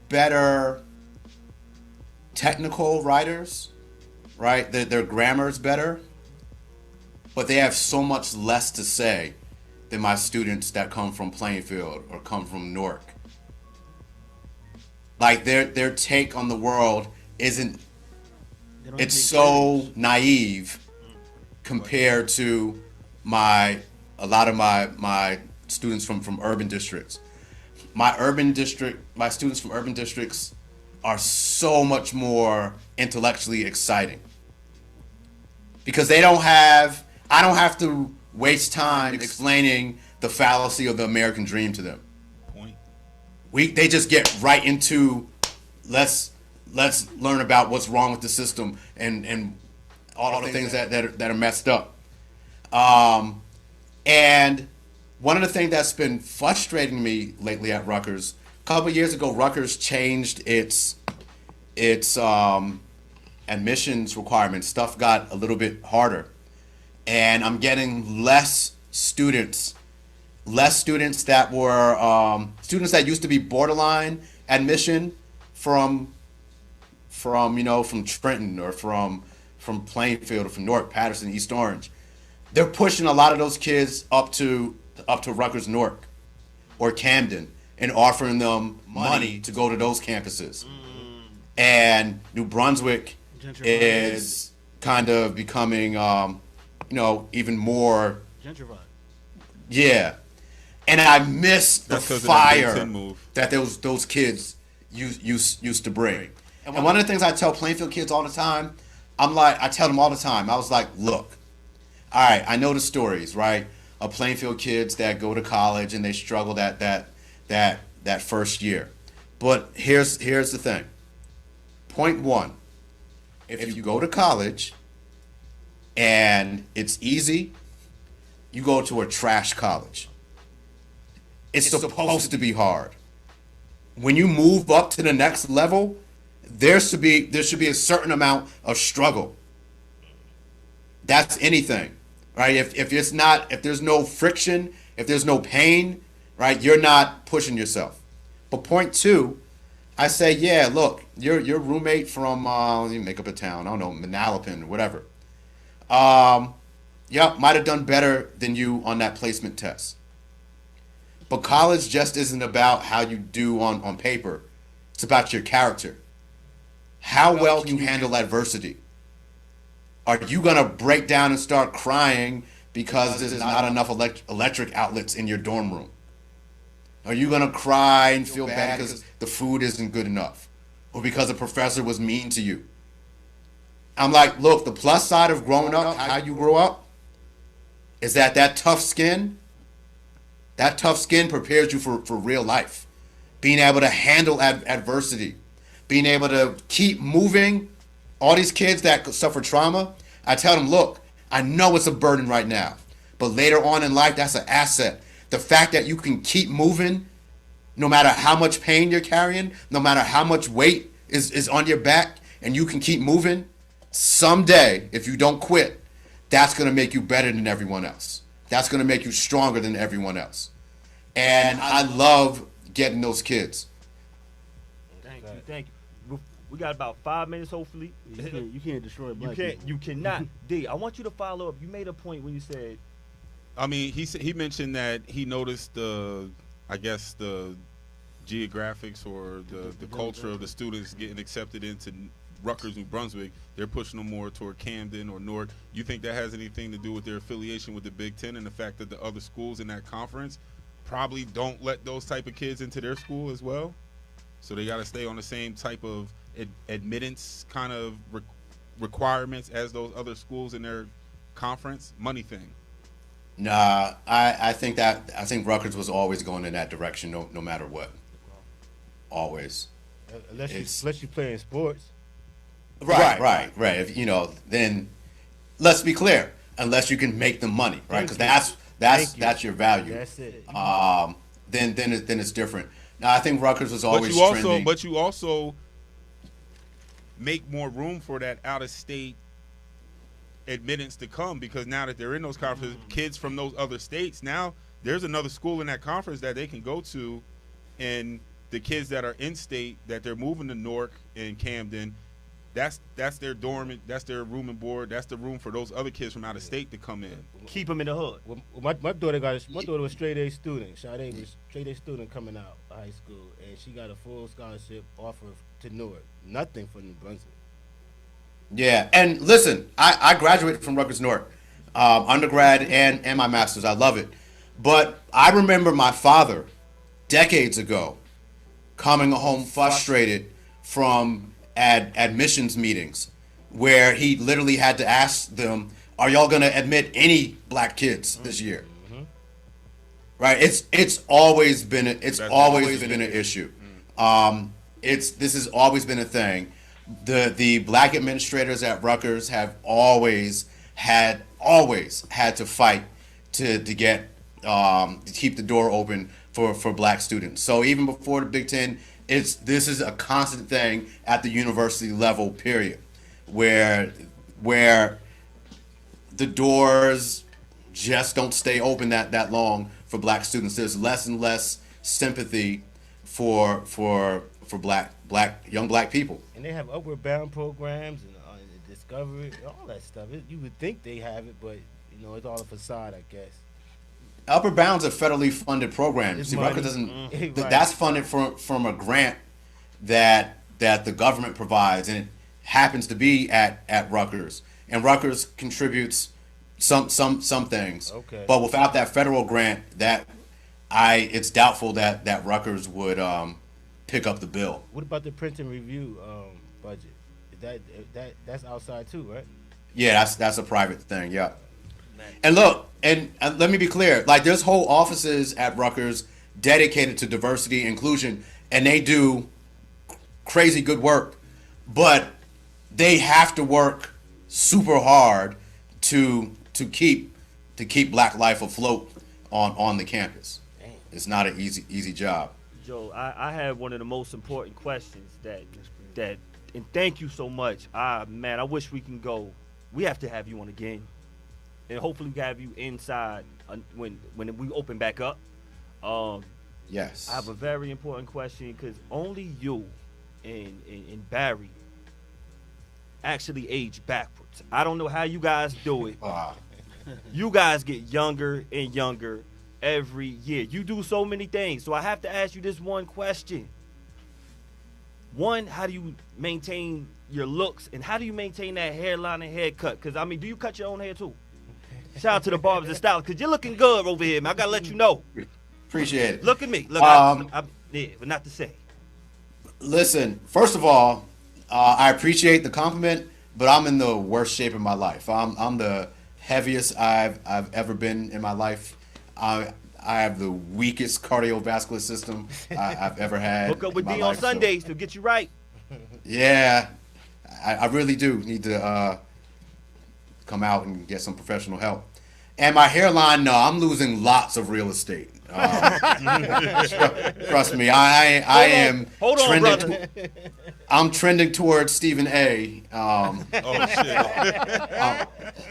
better technical writers, right? Their grammar's better, but they have so much less to say than my students that come from Plainfield or come from Newark. Like their take on the world isn't, it's so naive compared to a lot of my students from urban districts. My students from urban districts are so much more intellectually exciting because I don't have to waste time explaining the fallacy of the American dream to them. They just get right into let's learn about what's wrong with the system and all the things that are messed up. And one of the things that's been frustrating me lately at Rutgers, a couple of years ago, Rutgers changed its admissions requirements. Stuff got a little bit harder, and I'm getting less students that were students that used to be borderline admission from Trenton or from Plainfield or from Newark, Patterson, East Orange. They're pushing a lot of those kids up to Rutgers Newark or Camden and offering them money to go to those campuses. And New Brunswick is kind of becoming even more gentrified. Yeah. And I miss the fire that those kids used to bring. And one of the things I tell Plainfield kids all the time, I tell them all the time, I was like, look, all right, I know the stories, right, of Plainfield kids that go to college and they struggle that first year. But here's the thing. Point one, if you go to college and it's easy, you go to a trash college. It's supposed to be hard. When you move up to the next level, there should be a certain amount of struggle. That's anything, right? If there's no friction, if there's no pain, right, you're not pushing yourself. But point two, I say, yeah, look, your roommate from make up a town, I don't know, Manalapan or whatever. Might have done better than you on that placement test. But college just isn't about how you do on paper. It's about your character. How well can you handle adversity? Are you going to break down and start crying because there's not enough electric outlets in your dorm room? Are you going to cry and feel bad because the food isn't good enough? Or because the professor was mean to you? I'm like, look, the plus side of growing up, how you grow up, is that tough skin prepares you for real life. being able to handle adversity, being able to keep moving. All these kids that suffer trauma, I tell them, look, I know it's a burden right now, but later on in life, that's an asset. The fact that you can keep moving, no matter how much pain you're carrying, no matter how much weight is on your back, and you can keep moving, someday, if you don't quit, that's going to make you better than everyone else. That's going to make you stronger than everyone else. And I love getting those kids. Thank you. We got about 5 minutes, hopefully. You can't destroy black people. You cannot. D, I want you to follow up. You made a point when you said, I mean, he mentioned that he noticed the geographics or the culture of the students getting accepted into Rutgers, New Brunswick. They're pushing them more toward Camden or Newark. You think that has anything to do with their affiliation with the Big Ten and the fact that the other schools in that conference probably don't let those type of kids into their school as well? So they got to stay on the same type of admittance kind of requirements as those other schools in their conference? Money thing. Nah, I think Rutgers was always going in that direction, no matter what. Always. Unless you play in sports. Right. If, then let's be clear. Unless you can make them money, right? Because that's your value. That's it. Then it's different. Now I think Rutgers was always trending. But you also make more room for that out of state admittance to come, because now that they're in those conferences, kids from those other states, now there's another school in that conference that they can go to, and the kids that are in state that they're moving to Newark and Camden, that's their dorm, that's their room and board, that's the room for those other kids from out of state to come in. keep them in the hood. Well, my daughter was straight A student. Sade was straight A student coming out of high school, and she got a full scholarship offer to Newark. Nothing for New Brunswick. Yeah, and listen, I graduated from Rutgers Newark, undergrad and my master's. I love it. But I remember my father, decades ago, coming home frustrated from admissions meetings where he literally had to ask them, are y'all going to admit any black kids this year? Mm-hmm. Right? It's always been an issue. This has always been a thing. The black administrators at Rutgers have always had to fight to get to keep the door open for black students. So even before the Big Ten, this is a constant thing at the university level, period, where the doors just don't stay open that long for black students. There's less and less sympathy for young black people. And they have upward bound programs and Discovery, all that stuff. You would think they have it, but it's all a facade, I guess. Upward Bound's a federally funded program. See, Rutgers doesn't. Right. That's funded from a grant that the government provides, and it happens to be at Rutgers. And Rutgers contributes some things. Okay. But without that federal grant, it's doubtful that Rutgers would pick up the bill. What about the print and review budget? That's outside too, right? Yeah, that's a private thing. Yeah. And look, and let me be clear. Like, there's whole offices at Rutgers dedicated to diversity, inclusion, and they do crazy good work. But they have to work super hard to keep black life afloat on the campus. Damn. It's not an easy job. Joe, I have one of the most important questions that and thank you so much. Man, I wish we can go. We have to have you on again, and hopefully we can have you inside when we open back up. Yes. I have a very important question, because only you and Barry actually age backwards. I don't know how you guys do it. You guys get younger and younger every year. You do so many things. So I have to ask you this one question. One, how do you maintain your looks, and how do you maintain that hairline and haircut? Because, do you cut your own hair too? Shout out to the barbers and stylists, because you're looking good over here, man. I got to let you know. Appreciate it. Look at me. Look, but not to say. Listen, first of all, I appreciate the compliment, but I'm in the worst shape of my life. I'm the heaviest I've ever been in my life. I I have the weakest cardiovascular system I've ever had. Hook up with in my D on life, so- Sundays to get you right. Yeah, I really do need to come out and get some professional help. And my hairline, no, I'm losing lots of real estate. Trust me, I am Hold on, trending. brother. I'm trending towards Stephen A. Oh shit.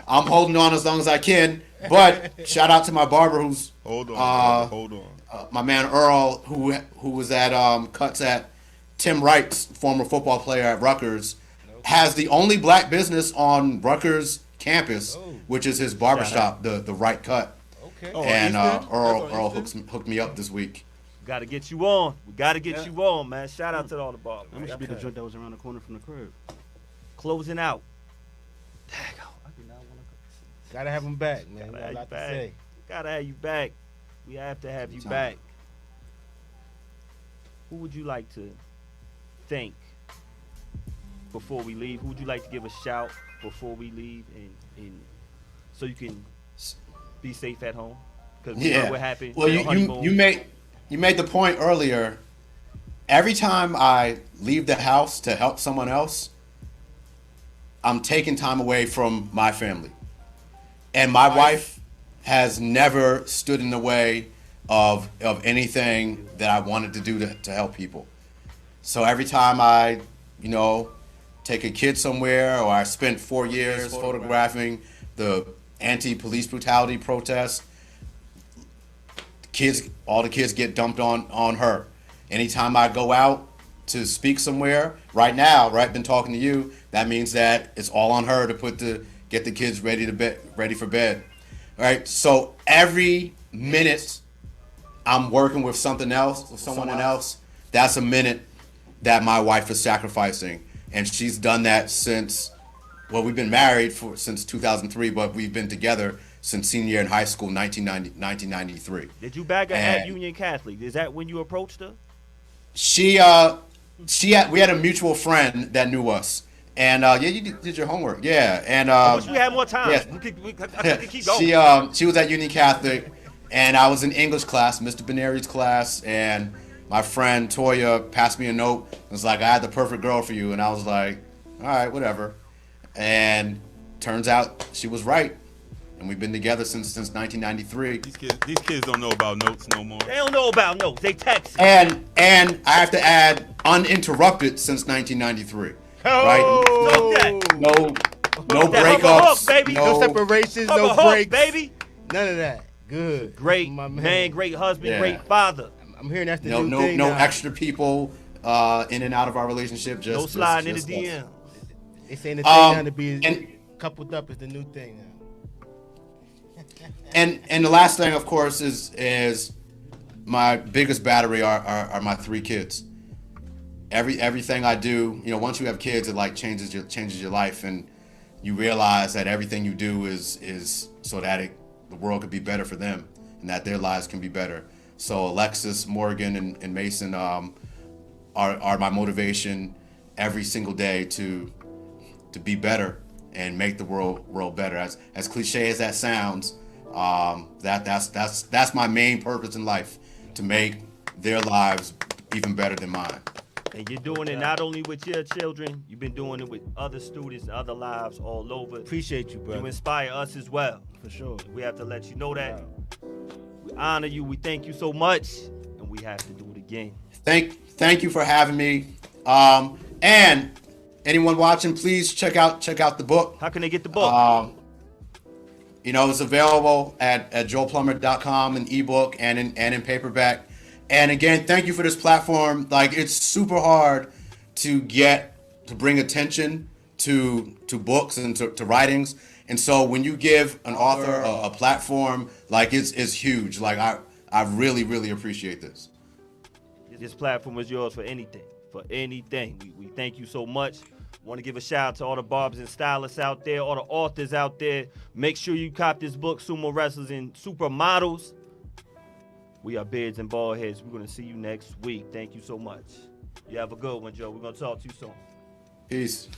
I'm holding on as long as I can. But shout out to my barber, who's Hold on. my man Earl, who was at cuts at Tim Wright's, former football player at Rutgers, has the only black business on Rutgers campus, which is his barbershop, the Wright Cut. Okay. And Eastern? Earl hooked me up this week. Got to get you on. We got to get you on, man. Shout out to all the barbers. That must be the joint that was around the corner from the crib. Closing out. Dang, I do not want to Gotta have him back, man. Gotta Got have a you lot to back. say. Gotta have you back. We have to have you Anytime. back. Who would you like to thank before we leave? Who would you like to give a shout before we leave, and so you can be safe at home? Because we know what happened. Well, on honeymoon. you made the point earlier. Every time I leave the house to help someone else, I'm taking time away from my family. And my wife has never stood in the way of anything that I wanted to do to help people. So every time I, take a kid somewhere, or I spent 4 years photographing the anti-police brutality protests, all the kids get dumped on her. Anytime I go out to speak somewhere, been talking to you, that means that it's all on her to get the kids ready for bed. Right? So every minute I'm working with someone else, that's a minute that my wife is sacrificing. And she's done that since, we've been married since 2003, but we've been together since senior year in high school, 1993. Did you bag her at Union Catholic? Is that when you approached her? We had a mutual friend that knew us. And you did your homework. Yeah. And I wish we had more time. Yeah. We could keep going. She was at Union Catholic, and I was in English class, Mr. Beneri's class, and my friend Toya passed me a note. It was like, I had the perfect girl for you. And I was like, all right, whatever. And turns out she was right. And we've been together since 1993. These kids don't know about notes no more. They don't know about notes. They text. And I have to add, uninterrupted since 1993. Right? Talk that. No That breakups. hook, baby. No separations, Hook no a hook, breaks. baby. None of that. Good. Great My man, great husband, Yeah. great father. I'm hearing that's the No new thing now. extra people in and out of our relationship. Just No sliding in just the us. DM. They saying the thing now to be and- coupled up is the new thing now. And the last thing, of course, is my biggest battery are my 3 kids. Everything I do, once you have kids, it like changes your life, and you realize that everything you do is so that the world could be better for them, and that their lives can be better. So Alexis, Morgan, and Mason are my motivation every single day to be better and make the world better. As cliche as that sounds, that's my main purpose in life, to make their lives even better than mine. And you're doing it not only with your children, you've been doing it with other students and other lives all over. Appreciate you, bro. You inspire us as well. For sure. We have to let you know that. We honor you. We thank you so much. And we have to do it again. Thank you for having me. And anyone watching, please check out the book. How can they get the book? It's available at joelplummer.com in ebook and in paperback. And again, thank you for this platform. Like, it's super hard to bring attention to books and to writings. And so when you give an author a platform, like, it's huge. Like, I really, really appreciate this. This platform is yours for anything. For anything. We thank you so much. Want to give a shout out to all the barbers and stylists out there, all the authors out there. Make sure you cop this book, Sumo Wrestlers and Supermodels. We are Beards and Baldheads. We're going to see you next week. Thank you so much. You have a good one, Joe. We're going to talk to you soon. Peace.